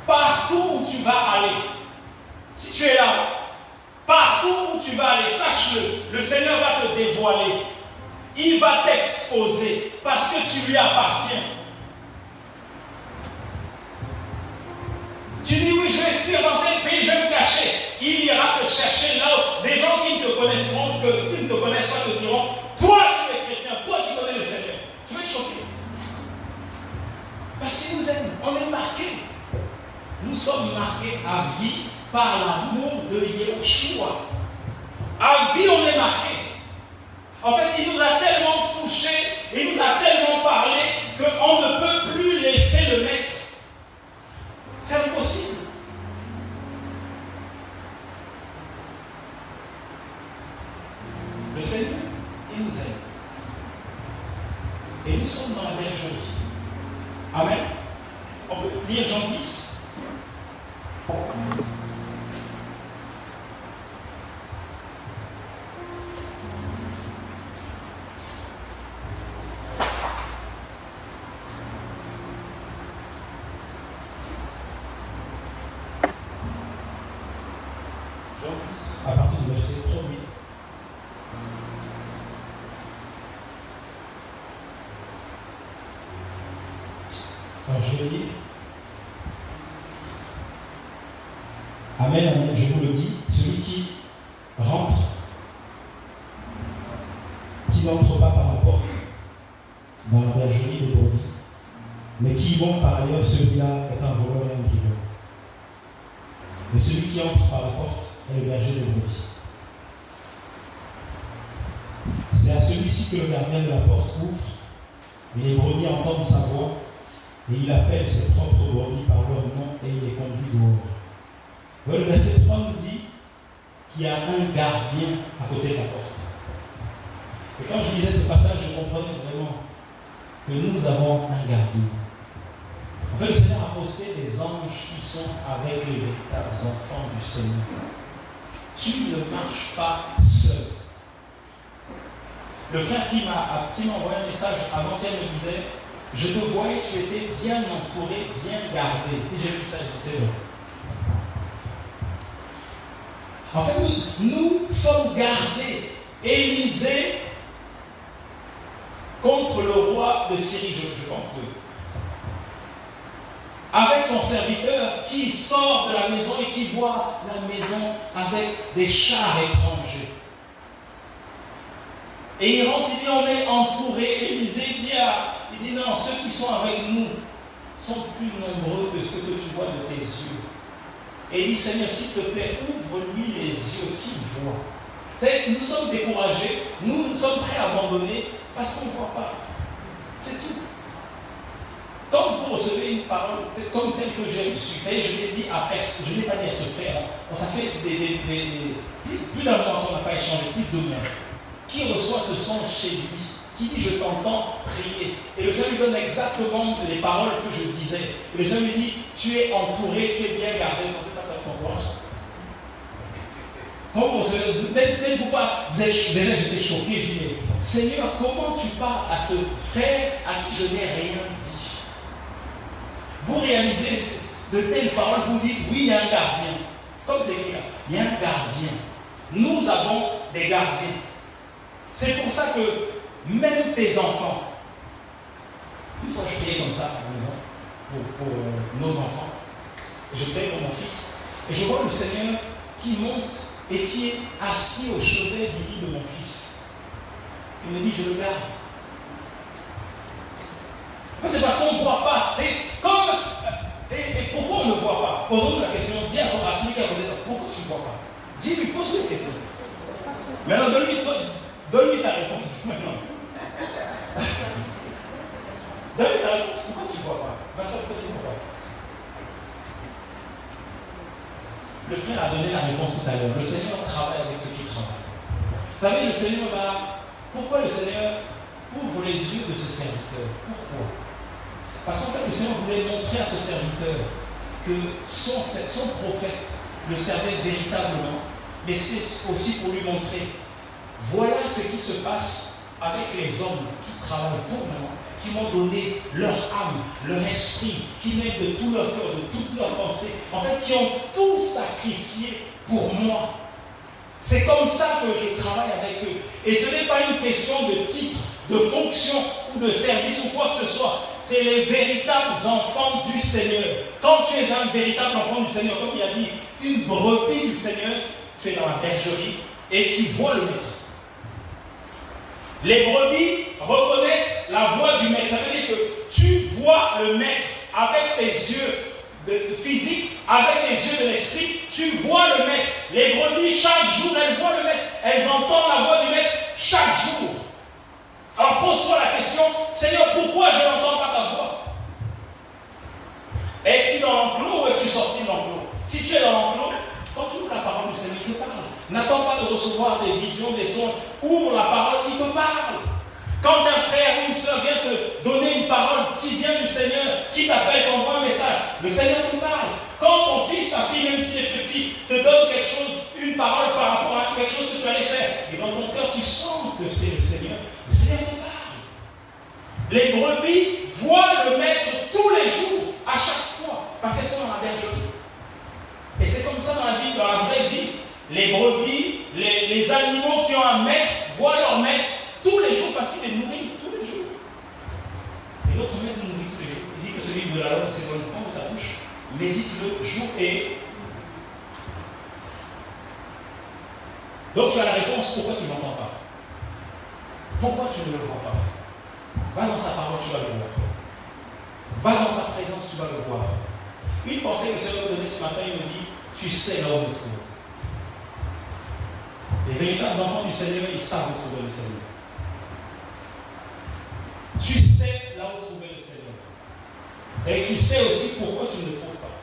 partout où tu vas aller, si tu es là, partout où tu vas aller, sache-le, le Seigneur va te dévoiler. Il va t'exposer parce que tu lui appartiens. Tu dis oui, je vais fuir dans tel pays, je vais me cacher. Il ira te chercher là où des gens qui ne te connaisseront, qui ne te connaissent pas te diront, toi tu es chrétien, toi tu connais le Seigneur. Tu vas être choqué. Parce qu'il nous aime, on est marqués. Nous sommes marqués à vie par l'amour de Yeshua. À vie, on est marqués. En fait, il nous a tellement touchés, il nous a tellement parlé qu'on ne peut plus laisser le maître. C'est impossible. Le Seigneur, il nous aime. Et nous sommes dans la bergerie. Amen. On peut lire Jean 10. Jean 10, à partir du verset 1er. Alors je vais lire. Amen, amen, je vous le dis, celui qui n'entre pas par la porte dans la bergerie des brebis, mais qui y monte par ailleurs, celui-là est un voleur et un brigand. Mais celui qui entre par la porte est le berger des brebis. C'est à celui-ci que le gardien de la porte ouvre, et les brebis entendent sa voix, et il appelle ses propres brebis par leur nom, et il les conduit dehors. Le verset 3 nous dit qu'il y a un gardien à côté de la porte. Et quand je lisais ce passage, je comprenais vraiment que nous avons un gardien. En fait, le Seigneur a posté des anges qui sont avec les véritables enfants du Seigneur. Tu ne marches pas seul. Le frère qui m'a envoyé un message avant-hier me disait: je te voyais, tu étais bien entouré, bien gardé. Et j'ai lu ça, je disais: en fait, nous sommes gardés. Élisée contre le roi de Syrie, je pense. Avec son serviteur qui sort de la maison et qui voit la maison avec des chars étrangers. Et il rentre, il dit: on est entouré. Élisée dit non, ceux qui sont avec nous sont plus nombreux que ceux que tu vois de tes yeux. Et il dit: Seigneur, s'il te plaît, ouvre-lui les yeux qu'il voit. Nous sommes découragés, nous sommes prêts à abandonner parce qu'on ne voit pas. C'est tout. Quand vous recevez une parole comme celle que j'ai reçue, vous savez, je l'ai dit à personne, je ne l'ai pas dit à ce frère, ça fait plus d'un mois qu'on n'a pas échangé, plus de 2 mois. Qui reçoit ce son chez lui, qui dit: je t'entends prier. Et le Seigneur lui donne exactement les paroles que je disais. Et le Seigneur lui dit: tu es entouré, tu es bien gardé. Ne pensez pas ça t'encourage. Quand vous n'êtes-vous pas, déjà j'étais choqué, je dis: Seigneur, comment tu parles à ce frère à qui je n'ai rien dit? Vous réalisez de telles paroles, vous dites: oui, il y a un gardien. Comme c'est écrit là, il y a un gardien. Nous avons des gardiens. C'est pour ça que même tes enfants, une fois je priais comme ça à la maison, pour nos enfants, je priais pour mon fils, et je vois le Seigneur qui monte et qui est assis au chevet du lit de mon fils. Il me dit: je le garde. C'est parce qu'on ne voit pas. C'est comme. Et pourquoi on ne voit pas? Posons-nous la question. Dis à celui qui a posé la question: pourquoi tu ne vois pas? Dis-lui, pose-lui la question. Maintenant, donne-lui ta réponse. Maintenant. Donne-lui ta réponse. Pourquoi tu ne vois pas? Ma soeur, pourquoi tu ne vois pas? Le frère a donné la réponse tout à l'heure. Le Seigneur travaille avec ceux qui travaillent. Vous savez, le Seigneur va. Pourquoi le Seigneur ouvre les yeux de ce serviteur? Pourquoi? Parce qu'en fait, le Seigneur voulait montrer à ce serviteur que son prophète le servait véritablement, mais c'était aussi pour lui montrer: voilà ce qui se passe avec les hommes qui travaillent pour moi, qui m'ont donné leur âme, leur esprit, qui mettent de tout leur cœur, de toute leur pensée, en fait, qui ont tout sacrifié pour moi. C'est comme ça que je travaille avec eux. Et ce n'est pas une question de titre, de fonction ou de service ou quoi que ce soit. C'est les véritables enfants du Seigneur. Quand tu es un véritable enfant du Seigneur, comme il a dit, une brebis du Seigneur, tu es dans la bergerie et tu vois le maître. Les brebis reconnaissent la voix du maître. Ça veut dire que tu vois le maître avec tes yeux physiques, avec tes yeux de l'esprit. Tu vois le maître. Les brebis, chaque jour, elles voient le maître. Elles entendent la voix du maître chaque jour. Alors pose-toi la question: Seigneur, pourquoi je n'entends pas ta voix? Es-tu dans l'enclos ou es-tu sorti de l'enclos? Si tu es dans l'enclos, quand tu ouvres la parole du Seigneur, il te parle. N'attends pas de recevoir des visions, des sons. Ouvre la parole, il te parle. Quand un frère ou une soeur vient te donner une parole qui vient du Seigneur, qui t'appelle, t'envoie un message, le Seigneur te parle. Quand ton fils, ta fille, même s'il est petit, te donne quelque chose, une parole par rapport à quelque chose que tu allais faire, et dans ton cœur, tu sens que c'est le Seigneur te parle. Les brebis voient le maître tous les jours, à chaque fois, parce qu'elles sont dans la bergerie. Et c'est comme ça dans la vie, dans la vraie vie. Les brebis, les animaux qui ont un maître, voient leur maître tous les jours parce qu'il les nourrit tous les jours. Et notre maître nous nourrit tous les jours. Il dit que ce livre de la loi ne s'éloigne pas de ta bouche, médite-le jour et. Donc tu as la réponse, pourquoi tu ne l'entends pas? Pourquoi tu ne le vois pas? Va dans sa parole, tu vas le voir. Va dans sa présence, tu vas le voir. Une pensée que le Seigneur m'a donnée ce matin, il me dit, tu sais là où me trouver. Les véritables enfants du Seigneur, ils savent où trouver le Seigneur. Tu sais là où trouver le Seigneur. Et tu sais aussi pourquoi tu ne le trouves pas.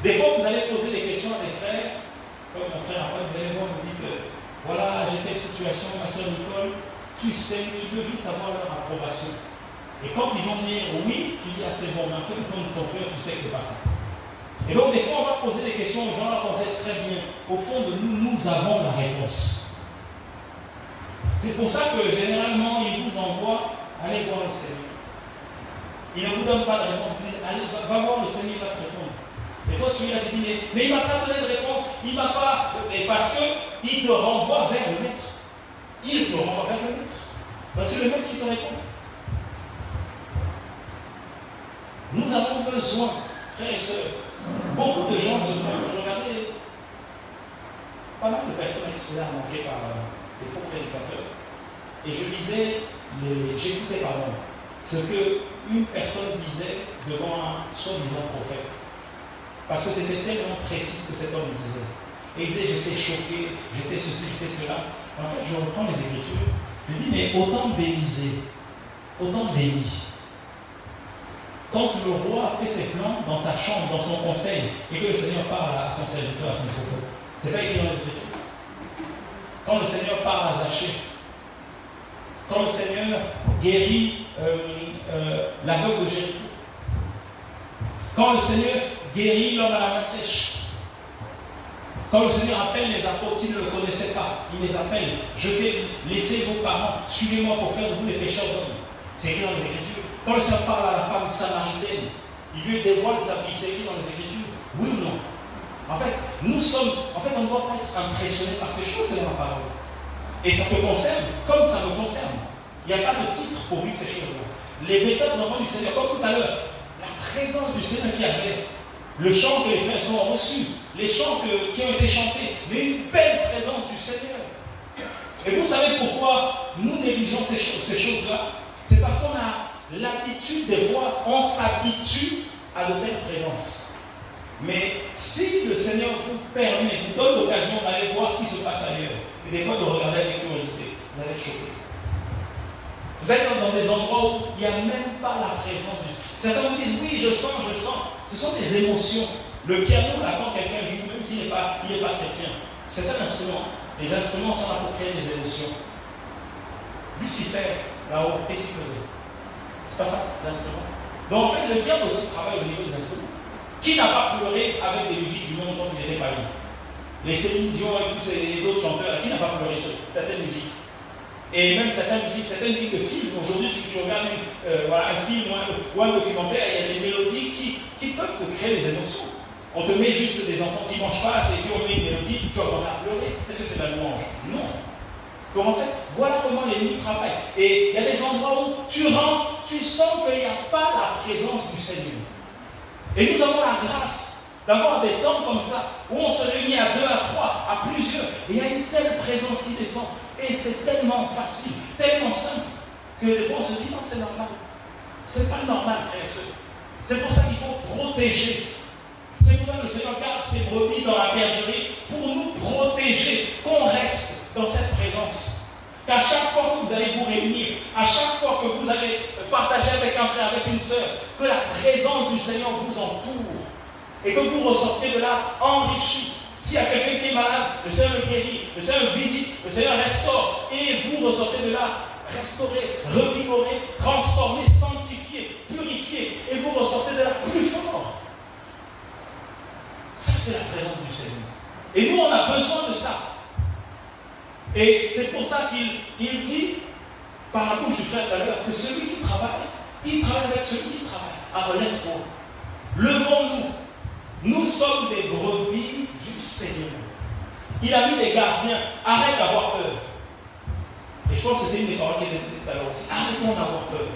Des fois, vous allez poser des questions à des frères, comme mon frère, en fait, vous allez voir, vous dites, voilà, j'ai telle situation, ma soeur Nicole, tu sais, tu veux juste avoir leur approbation. Et quand ils vont dire oui, tu dis, ah c'est bon, mais en fait, au fond de ton cœur, tu sais que c'est pas ça. Et donc, des fois, on va poser des questions aux gens, là, qu'on sait très bien. Au fond de nous, nous avons la réponse. C'est pour ça que, généralement, ils vous envoient, allez voir le Seigneur. Il ne vous donne pas de réponse, il dit, allez, va voir le Seigneur, il va te répondre. Et toi, tu es là, tu dis, mais il ne m'a pas donné de réponse, il ne m'a pas. Et parce qu'il te renvoie vers le maître. Il te renvoie vers le maître. Parce que c'est le maître qui te répond. Nous avons besoin, frères et sœurs, beaucoup de gens se font. Je regardais pas mal de personnes extraordinaires manquées par des faux prédicateurs. Et je lisais, j'écoutais ce qu'une personne disait devant un soi-disant prophète. Parce que c'était tellement précis ce que cet homme disait. Et il disait, j'étais choqué, j'étais ceci, j'étais cela. En fait, je reprends les Écritures. Je dis, mais autant d'Élisée, autant d'Élie. Quand le roi fait ses plans dans sa chambre, dans son conseil, et que le Seigneur parle à son serviteur, à son prophète, c'est pas écrit dans les Écritures. Quand le Seigneur parle à Zachée, quand le Seigneur guérit l'aveugle de Jéricho, quand le Seigneur guérit l'homme à la main sèche, quand le Seigneur appelle les apôtres qui ne le connaissaient pas, il les appelle, laissez vos parents, suivez-moi pour faire de vous des pécheurs d'hommes. C'est écrit dans les Écritures. Quand le Seigneur parle à la femme samaritaine, il lui dévoile sa vie, c'est écrit dans les Écritures. Oui ou non? En fait, on ne doit pas être impressionné par ces choses, c'est dans la parole. Et ça te concerne comme ça me concerne. Il n'y a pas de titre pour vivre ces choses-là. Les véritables enfants du Seigneur, comme tout à l'heure, la présence du Seigneur qui avait, le chant que les frères ont reçu, les chants qui ont été chantés, mais une belle présence du Seigneur. Et vous savez pourquoi nous négligeons ces choses-là? C'est parce qu'on a l'habitude, des fois, on s'habitue à de telles présences. Mais si le Seigneur vous permet, vous donne l'occasion d'aller voir ce qui se passe ailleurs, et des fois de regarder avec curiosité, vous allez être choqué. Vous êtes dans des endroits où il n'y a même pas la présence du Seigneur. Certains vous disent, oui, je sens. Ce sont des émotions. Le piano, là, quand quelqu'un joue, même s'il n'est pas chrétien, c'est un instrument. Les instruments sont là pour créer des émotions. Lucifer, là-haut, qu'est-ce qu'il faisait? C'est pas ça, les instruments. Donc en fait, le diable aussi travaille au niveau des instruments. Qui n'a pas pleuré avec des musiques du monde quand il était païen? Les Céline Dion et tous les autres chanteurs, qui n'a pas pleuré sur certaines musiques? Et même certaines musiques de films. Aujourd'hui, si tu regardes un film ou un documentaire, il y a des mélodies qui peuvent te créer des émotions. On te met juste des enfants qui ne mangent pas assez, et puis on met une mélodie, tu vas commencer à pleurer. Est-ce que c'est de la louange? Non. Donc en fait, voilà comment l'ennemi travaille. Et il y a des endroits où tu rentres, tu sens qu'il n'y a pas la présence du Seigneur. Et nous avons la grâce d'avoir des temps comme ça, où on se réunit à 2, à 3, à plusieurs, et il y a une telle présence qui descend. Et c'est tellement facile, tellement simple, que des fois on se dit, non, c'est normal. C'est pas normal, frère et sœurs. C'est pour ça qu'il faut protéger. C'est pour ça que le Seigneur garde ses brebis dans la bergerie, pour nous protéger, qu'on reste dans cette présence. Qu'à chaque fois que vous allez vous réunir, à chaque fois que vous allez partager avec un frère, avec une sœur, que la présence du Seigneur vous entoure et que vous ressortiez de là enrichi. S'il y a quelqu'un qui est malade, le Seigneur le guérit, le Seigneur le visite, le Seigneur restaure et vous ressortez de là restauré, revigoré, transformé, sanctifié, purifié et vous ressortez de là plus fort. Ça, c'est la présence du Seigneur. Et nous, on a besoin de ça. Et c'est pour ça qu'il dit, par la bouche du frère tout à l'heure, que celui qui travaille, il travaille avec celui qui travaille. Ah, relève-toi. Levons-nous. Nous sommes des brebis du Seigneur. Il a mis des gardiens. Arrête d'avoir peur. Et je pense que c'est une des paroles qui était tout à l'heure aussi. Arrêtons d'avoir peur.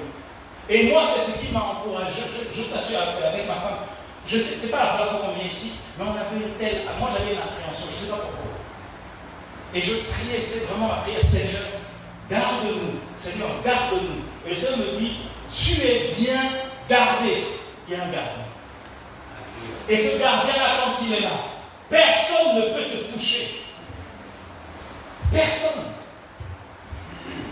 Et moi, c'est ce qui m'a encouragé. Je t'assure, avec ma femme, je sais, c'est pas la première fois qu'on vient ici, mais on avait une telle. Moi, j'avais une appréhension, je ne sais pas pourquoi. Et je priais, c'était vraiment ma prière, Seigneur, garde-nous. Seigneur, garde-nous. Et le Seigneur me dit, tu es bien gardé. Il y a un gardien. Et ce gardien-là, quand il est là, personne ne peut te toucher. Personne.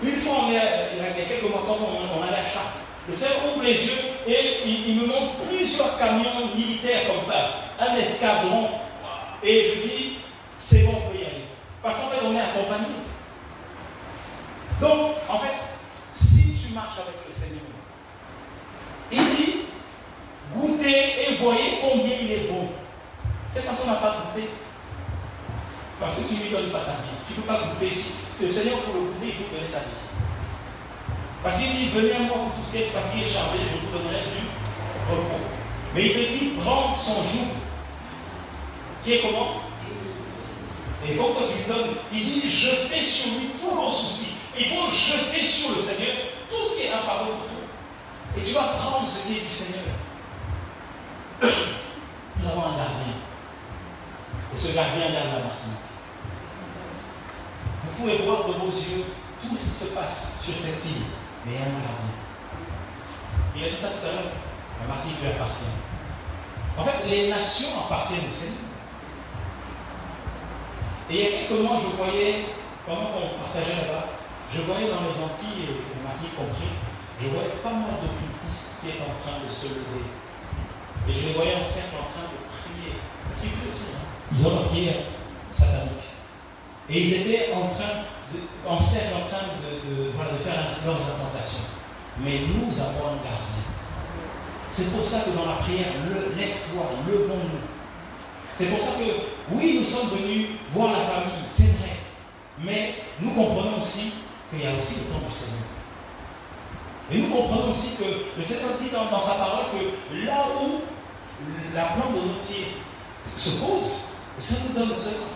Une fois, il y a quelques mois, quand on allait à Chartres, le Seigneur ouvre les yeux et il me montre plusieurs camions militaires comme ça, un escadron. Et je dis, c'est bon, on peut y aller. Parce qu'en fait, on est accompagné. Donc, en fait, si tu marches avec le Seigneur, il dit, goûtez et voyez combien il est bon. C'est parce qu'on n'a pas goûté. Parce que tu ne lui donnes pas ta vie. Tu ne peux pas goûter. Si le Seigneur pour le goûter, il faut donner ta vie. Parce qu'il dit, venez à moi pour tous ces fatigués et chargés, je vous donnerai du repos. Mais il te dit, prends son joug. Qui est comment? Et il faut que tu lui donnes. Il dit, jetez sur lui tous vos soucis. Il faut jeter sur le Seigneur tout ce qui est un fardeau pour toi. Et tu vas prendre ce qui est du Seigneur. Nous avons un gardien. Et ce gardien garde la Martinique. Vous pouvez voir de vos yeux tout ce qui se passe sur cette île. Mais il y a un gardien. Il a dit ça tout à l'heure. La Martinique lui appartient. En fait, les nations appartiennent au Seigneur. Et il y a quelques mois, je voyais, pendant qu'on partageait là-bas, je voyais dans les Antilles, et la Martinique compris, je voyais pas mal d'occultistes qui étaient en train de se lever. Et je les voyais en cercle en train de prier. Parce qu'ils prient aussi, hein. Ils ont leur prière satanique. Et ils étaient en cercle en train de faire leurs incantations. Mais nous avons un gardien. C'est pour ça que dans la prière, lève-toi, levons-nous. C'est pour ça que, oui, nous sommes venus voir la famille, c'est vrai. Mais nous comprenons aussi qu'il y a aussi le temps du Seigneur. Et nous comprenons aussi que le Seigneur dit dans sa parole que là où la plante de nos pieds se pose, le Seigneur nous donne cela.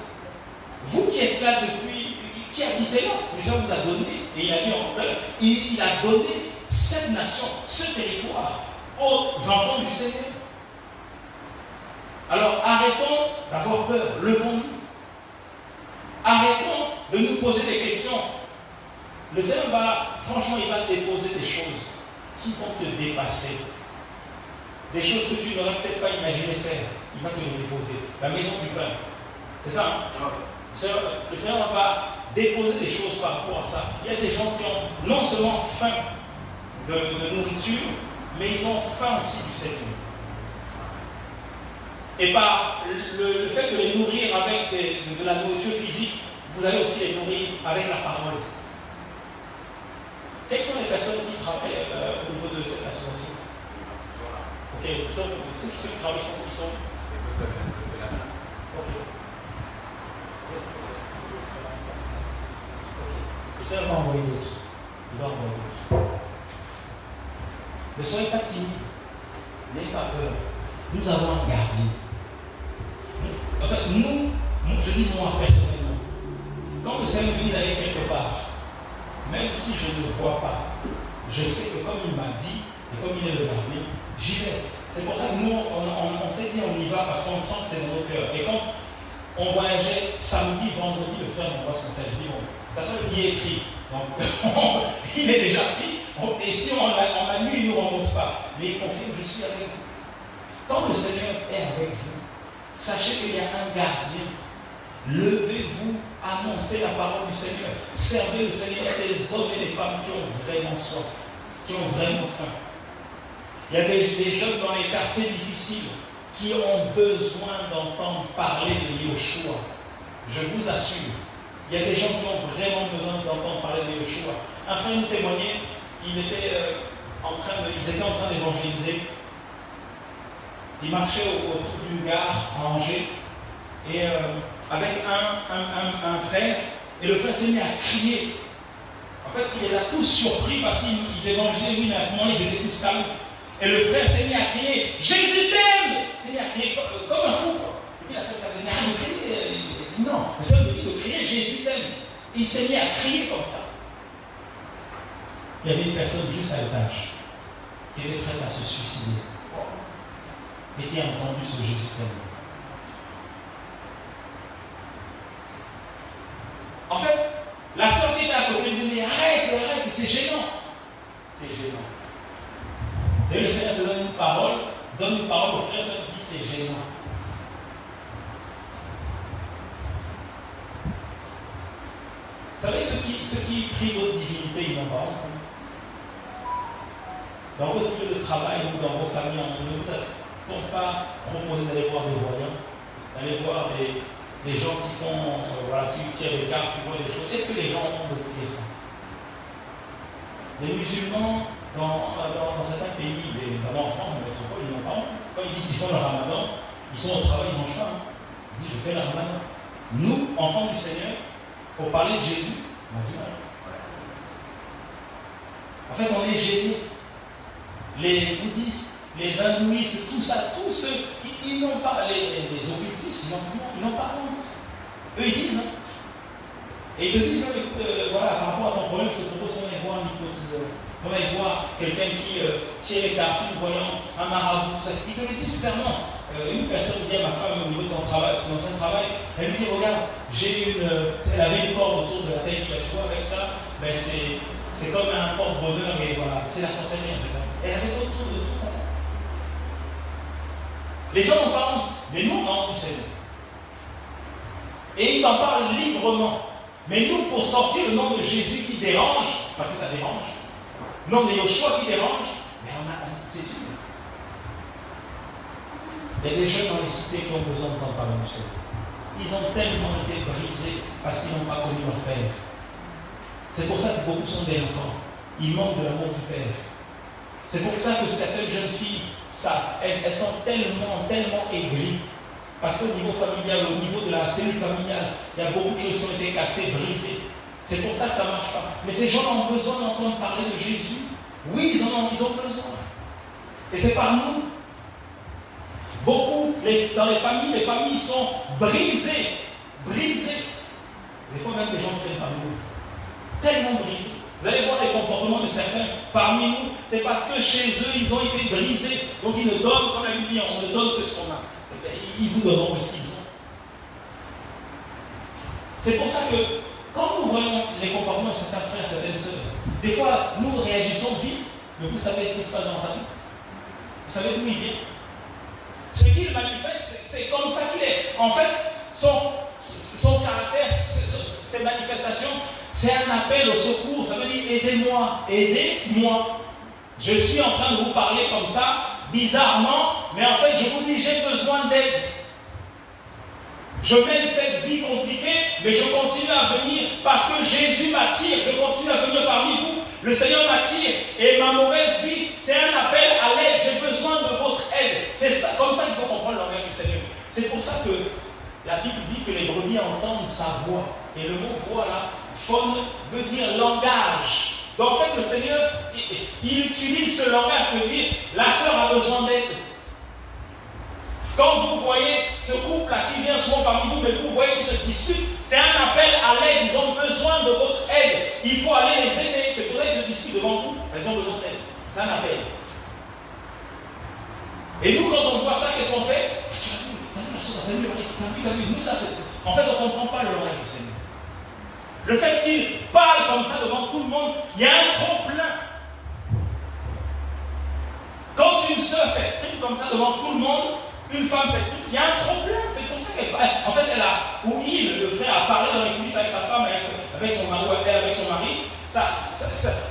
Vous qui êtes là depuis, qui habitez là, le Seigneur vous a donné, et il a dit en terre, il a donné cette nation, ce territoire, aux enfants du Seigneur. Alors arrêtons d'avoir peur, levons-nous. Arrêtons de nous poser des questions. Le Seigneur franchement, il va te poser des choses qui vont te dépasser. Des choses que tu n'aurais peut-être pas imaginé faire. Il va te les déposer. La maison du pain. C'est ça, hein? Le Seigneur va déposer des choses par rapport à ça. Il y a des gens qui ont non seulement faim de nourriture, mais ils ont faim aussi du Seigneur. Et par le fait de les nourrir avec de la nourriture physique, vous allez aussi les nourrir avec la parole. Quelles sont les personnes qui travaillent au niveau de cette association? Ok, ceux qui travaillent sont qui sont? Ok. Le Seigneur va envoyer d'autres. Il va envoyer d'autres. Ne soyez pas timides. N'ayez pas peur. Nous avons un gardien. En fait, je dis moi personnellement, quand le Seigneur me dit d'aller quelque part, même si je ne le vois pas, je sais que comme il m'a dit, et comme il est le gardien, j'y vais. C'est pour ça que nous, on s'est dit on y va parce qu'on sent que c'est dans nos cœurs. Et quand on voyageait samedi, vendredi, le frère m'envoie son message, je dis bon, de toute façon le billet est pris. Donc il est déjà pris. Et si on l'a lu, il ne nous rembourse pas. Mais il confirme, je suis avec vous. Quand le Seigneur est avec vous, sachez qu'il y a un gardien. Levez-vous, annoncez la parole du Seigneur. Servez le Seigneur. Il y a des hommes et des femmes qui ont vraiment soif, qui ont vraiment faim. Il y a des jeunes dans les quartiers difficiles qui ont besoin d'entendre parler de Yoshua. Je vous assure. Il y a des gens qui ont vraiment besoin d'entendre parler de Yoshua. Un frère nous témoignait, ils étaient en train d'évangéliser. Il marchait autour d'une gare à Angers et avec un frère, et le frère s'est mis à crier. En fait, il les a tous surpris parce qu'ils évangélisaient, oui, mais à ce moment-là, ils étaient tous calmes. Et le frère s'est mis à crier, Jésus t'aime! Il s'est mis à crier comme un fou. Et puis la sœur a dit, arrêtez. Il dit non, Le Seigneur nous dit de crier Jésus t'aime. Il s'est mis à crier comme ça. Il y avait une personne juste à l'étage qui était prête à se suicider et qui a entendu ce Jésus t'aime. En fait, la sœur qui était à côté disait mais arrête, c'est gênant. C'est gênant. Vous savez, le Seigneur te donne une parole au frère, toi tu dis c'est gênant. Vous savez, ceux qui prient votre divinité, ils n'ont pas honte. Dans votre lieu de travail ou dans vos familles, on ne vous pas proposé d'aller voir des voyants, d'aller voir des gens qui font, qui tirent des cartes, qui voient des choses. Est-ce que les gens ont écouté ça? Les musulmans, dans certains pays, notamment en France, en métropole, ils n'ont pas honte. Quand ils disent qu'ils font le ramadan, ils sont au travail, ils ne mangent pas. Ils disent je fais le ramadan. Nous, enfants du Seigneur, pour parler de Jésus, on a du mal. En fait, on est gênés. Les bouddhistes, les hindouistes, tout ça, tous ceux qui n'ont pas, les occultistes, ils n'ont pas honte. Eux, ils disent, hein. Et ils te disent, écoute, voilà, par rapport à ton problème, je te propose qu'on aille voir un hypnotiseur. Qu'on aille voir quelqu'un qui tire les cartes, une voyante, un marabout, tout ça. Ils te le disent clairement. Une personne dit à ma femme au niveau de son travail, de son ancien travail, elle me dit, regarde, elle avait une corde autour de la tête, tu vois, avec ça, ben c'est comme un porte-bonheur, et voilà, c'est la sorcellerie en fait. Elle avait ça autour de tout ça. Les gens n'ont pas honte, mais nous, on a honte du Seigneur. Et ils t'en parlent librement. Mais nous, pour sortir le nom de Jésus qui dérange, parce que ça dérange, le nom de Yoshua qui dérange, mais c'est dur. Il y a des jeunes dans les cités qui ont besoin d'entendre parler du Seigneur. Ils ont tellement été brisés parce qu'ils n'ont pas connu leur Père. C'est pour ça que beaucoup sont délinquants. Ils manquent de l'amour du Père. C'est pour ça que certaines jeunes filles, elles sont tellement aigries. Parce qu'au niveau familial, au niveau de la cellule familiale, il y a beaucoup de choses qui ont été cassées, brisées. C'est pour ça que ça ne marche pas. Mais ces gens ont besoin d'entendre parler de Jésus. Oui, ils ont besoin. Et c'est par nous. Beaucoup, dans les familles sont brisées. Des fois même les gens qui viennent parmi nous. Tellement brisés. Vous allez voir les comportements de certains parmi nous. C'est parce que chez eux, ils ont été brisés. Donc ils ne donnent, comme la Bible dit, on ne donne que ce qu'on a. Ils vous donneront ce qu'ils ont. C'est pour ça que quand nous voyons les comportements de certains frères, certaines sœurs, des fois nous réagissons vite, mais vous savez ce qui se passe dans sa vie. Vous savez d'où il vient. Ce qu'il manifeste, c'est comme ça qu'il est. En fait, son caractère, ses manifestations, c'est un appel au secours. Ça veut dire aidez-moi, aidez-moi. Je suis en train de vous parler comme ça, bizarrement, mais en fait, je vous dis, j'ai besoin d'aide. Je mène cette vie compliquée, mais je continue à venir parce que Jésus m'attire. Je continue à venir parmi vous. Le Seigneur m'attire et ma mauvaise vie, c'est un appel à l'aide. J'ai besoin de votre aide. C'est ça, comme ça qu'il faut comprendre le langage du Seigneur. C'est pour ça que la Bible dit que les brebis entendent sa voix. Et le mot voix là, phone, veut dire langage. Donc en fait, le Seigneur, il utilise ce langage pour dire la sœur a besoin d'aide. Quand vous voyez ce couple-là qui vient souvent parmi vous, mais vous voyez qu'ils se disputent, c'est un appel à l'aide. Ils ont besoin de votre aide. Il faut aller les aider. C'est pour ça qu'ils se disputent devant vous. Ils ont besoin d'aide. C'est un appel. Et nous, quand on voit ça, qu'est-ce qu'on fait? Tu as vu la soeur, t'as vu. Nous, ça, c'est. En fait, on ne comprend pas le langage du Seigneur. Le fait qu'il parle comme ça devant tout le monde, il y a un trop-plein. Quand une sœur s'exprime comme ça devant tout le monde, une femme s'exprime, il y a un trop-plein. C'est pour ça qu'elle parle. En fait, le frère a parlé dans les coulisses avec sa femme, avec son mari, elle avec son mari.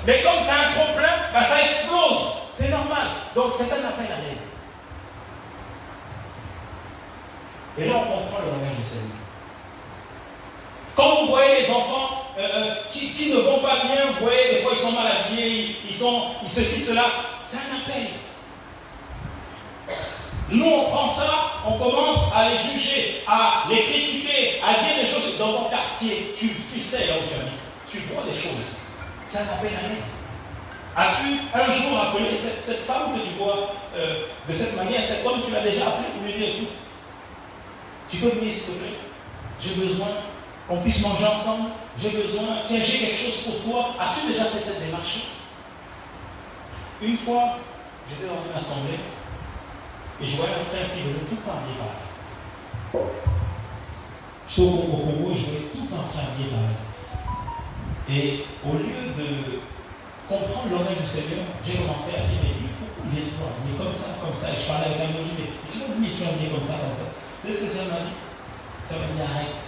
Mais comme c'est un trop-plein, ben ça explose. C'est normal. Donc c'est un appel à l'aide. Et là, on comprend le langage du Seigneur. Quand vous voyez les enfants qui ne vont pas bien, vous voyez, des fois ils sont mal habillés, ils ceci, cela, c'est un appel. Nous, on prend ça, on commence à les juger, à les critiquer, à dire des choses dans ton quartier. Tu sais là où tu habites, tu vois des choses. C'est un appel à l'aide. As-tu un jour appelé cette femme que tu vois de cette manière, cet homme, tu l'as déjà appelé pour lui dire, écoute, tu peux venir s'il te plaît, j'ai besoin qu'on puisse manger ensemble. J'ai besoin, tiens, j'ai quelque chose pour toi. As-tu déjà fait cette démarche? Une fois, j'étais dans une assemblée et je voyais un frère qui venait tout le temps habillé pareil. J'étais au Congo et je voyais tout le temps un frère habillé pareil. Et au lieu de comprendre le langage du Seigneur, j'ai commencé à dire, mais lui, pourquoi il vient toujours habillé comme ça? Et je parlais avec un autre, je dis, mais tu vois, lui, tu es habillé comme ça. Tu sais ce que ça m'a dit? Ça m'a dit, arrête.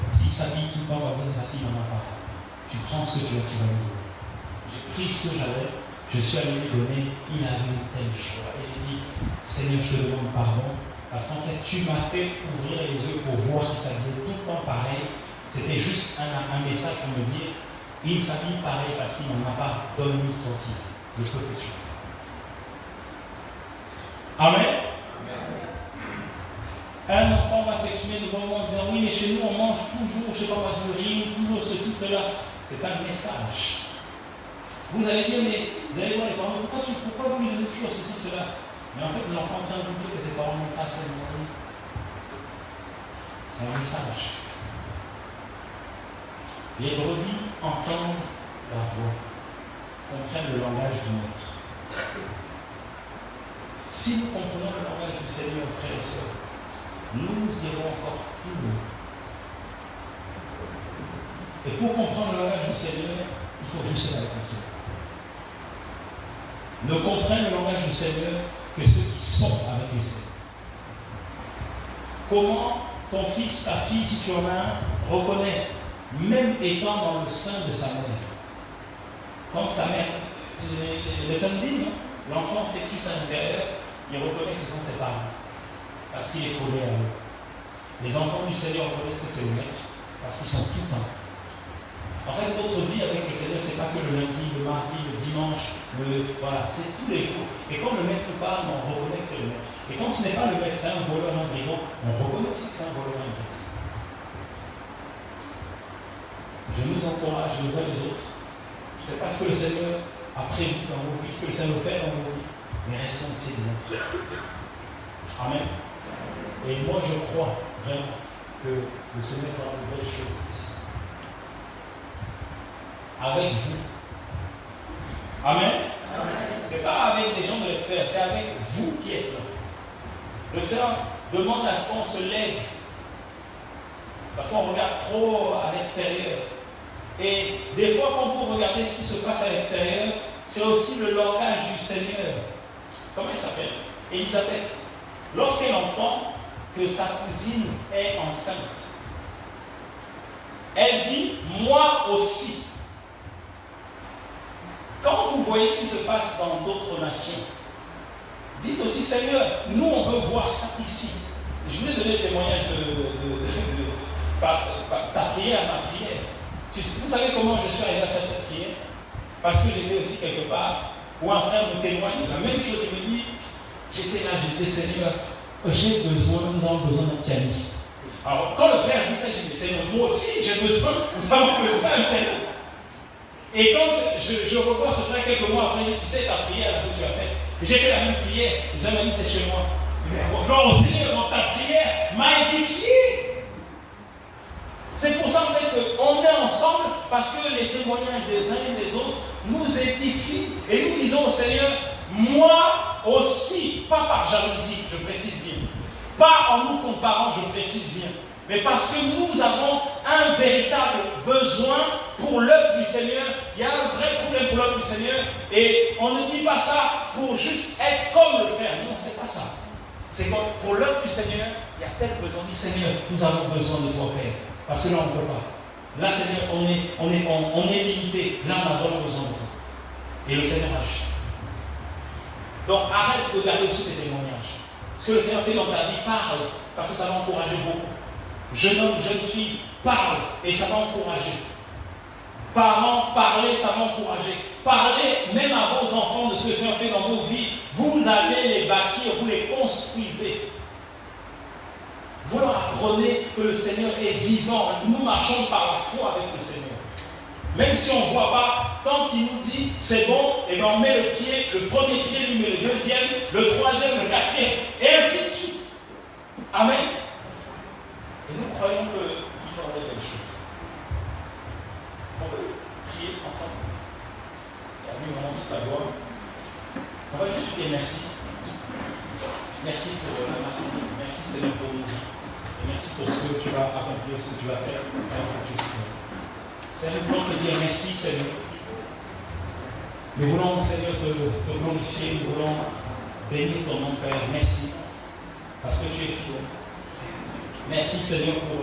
S'il s'habille tout le temps comme ça, c'est n'en a pas. Tu prends ce que tu vas lui donner. J'ai pris ce que j'avais, je suis allé lui donner, il avait une telle choix. Et j'ai dit, Seigneur, je te demande pardon, parce qu'en fait, tu m'as fait ouvrir les yeux pour voir qu'il s'habillait tout le temps pareil. C'était juste un message pour me dire, il s'habille pareil parce qu'il n'en a pas, donne-lui ton qui, le peu que tu as. Amen. Un enfant va s'exprimer devant moi en disant, oui, mais chez nous, on mange toujours, je ne sais pas moi, du riz, toujours ceci, cela. C'est un message. Vous allez dire, mais vous allez voir les parents, pourquoi vous lui donnez toujours ceci, cela? Mais en fait, l'enfant vient de vous dire que ses parents n'ont pas assez de. C'est un message. Les brebis entendent la voix, comprennent le langage du maître. Si nous comprenons le langage du Seigneur, frères et sœurs, nous irons encore plus loin. Et pour comprendre le langage du Seigneur, il faut juste la réconcilier. Ne comprennent le langage du Seigneur que ceux qui sont avec le Seigneur. Comment ton fils, ta fille, si tu en as un, reconnaît, même étant dans le sein de sa mère, quand sa mère, les femmes disent, l'enfant fœtus à l'intérieur, il reconnaît que ce sont ses parents, parce qu'il est collé à eux. Les enfants du Seigneur reconnaissent que c'est le maître, parce qu'ils sont tout le temps. En fait, notre vie avec le Seigneur, ce n'est pas que le lundi, le mardi, le dimanche, voilà, c'est tous les jours. Et quand le maître nous parle, on reconnaît que c'est le maître. Et quand ce n'est pas le maître, c'est un voleur, un brigand, on reconnaît aussi que c'est un voleur, un brigand. Je nous encourage les uns les autres. Je ne sais pas ce que le Seigneur a prévu dans vos vies, ce que le Seigneur fait dans vos vies, mais restons au pied de maître. Amen. Et moi, je crois vraiment que le Seigneur fera de belles choses ici. Avec vous. Amen. Ce n'est pas avec des gens de l'extérieur, c'est avec vous qui êtes là. Le Seigneur demande à ce qu'on se lève. Parce qu'on regarde trop à l'extérieur. Et des fois, quand vous regardez ce qui se passe à l'extérieur, c'est aussi le langage du Seigneur. Comment elle s'appelle? Élisabeth. Lorsqu'elle entend que sa cousine est enceinte, elle dit, moi aussi. Quand vous voyez ce qui se passe dans d'autres nations, dites aussi, Seigneur, nous on veut voir ça ici. Je voulais donner le témoignage ta prière, ma prière. Vous savez comment je suis arrivé à faire cette prière? Parce que j'étais aussi quelque part où un frère me témoigne la même chose. Il me dit, j'étais là, j'étais Seigneur, nous avons besoin d'un pianiste. Alors quand le frère dit ça, j'ai dit, Seigneur, moi aussi j'ai besoin, nous avons besoin d'un pianiste. Et quand je revois ce frère quelques mois après, tu sais ta prière que tu as faite, j'ai fait la même prière, les gens m'ont dit c'est chez moi. Non, Seigneur, dans ta prière m'a édifié. C'est pour ça en fait qu'on est ensemble parce que les témoignages des uns et des autres nous édifient et nous disons au Seigneur, moi aussi, pas par jalousie, je précise bien, pas en nous comparant, je précise bien, mais parce que nous avons un véritable besoin pour l'œuvre du Seigneur. Il y a un vrai problème pour l'œuvre du Seigneur et on ne dit pas ça pour juste être comme le frère. Non, c'est pas ça. C'est comme pour l'œuvre du Seigneur, il y a tel besoin. On dit Seigneur, nous avons besoin de toi, Père. Parce que là, on ne peut pas. Là, Seigneur, on est limité. Là, on a vraiment besoin de toi. Et le Seigneur agit. Donc, arrête de regarder aussi tes témoignages. Ce que le Seigneur fait dans ta vie, parle. Parce que ça va encourager beaucoup. Jeune homme, jeune fille, parle. Et ça va encourager. Parents, parlez, ça va encourager. Parlez même à vos enfants de ce que le Seigneur fait dans vos vies. Vous allez les bâtir, vous les construisez. Vous leur apprenez que le Seigneur est vivant. Nous marchons par la foi avec le Seigneur. Même si on ne voit pas, quand il nous dit c'est bon, et bien on met le pied, le premier pied, lui met le deuxième, le troisième, le quatrième, et ainsi de suite. Amen. Et nous croyons qu'il fera de belles choses. On peut prier ensemble. Oui, vraiment toute la gloire. On va juste dire merci. Merci pour la Martinique. Merci Seigneur pour nous. Et merci pour ce que tu vas accomplir, ce que tu vas faire. Seigneur, nous voulons te dire merci Seigneur. Nous voulons Seigneur te glorifier. Nous voulons bénir ton nom Père. Merci. Parce que tu es fidèle. Merci Seigneur pour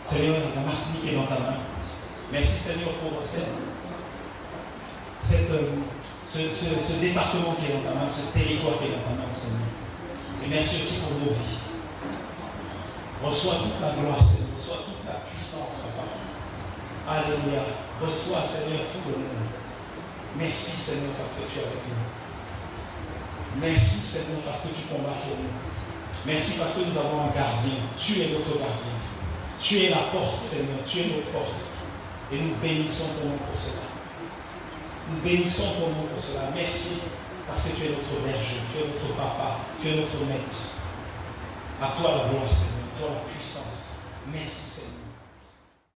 Seigneur, la Martinique est dans ta main. Merci Seigneur pour ce département qui est dans ta main, ce territoire qui est dans ta main, Seigneur. Et merci aussi pour nos vies. Reçois toute la gloire, Seigneur. Reçois toute la puissance, Papa. Alléluia. Reçois, Seigneur, tout le monde. Merci, Seigneur, parce que tu es avec nous. Merci, Seigneur, parce que tu combats pour nous. Merci parce que nous avons un gardien. Tu es notre gardien. Tu es la porte, Seigneur. Tu es notre porte. Et nous bénissons ton nom pour cela. Nous bénissons ton nom pour cela. Merci parce que tu es notre berger, tu es notre papa, tu es notre maître. À toi la gloire, Seigneur, à toi la puissance. Merci, Seigneur.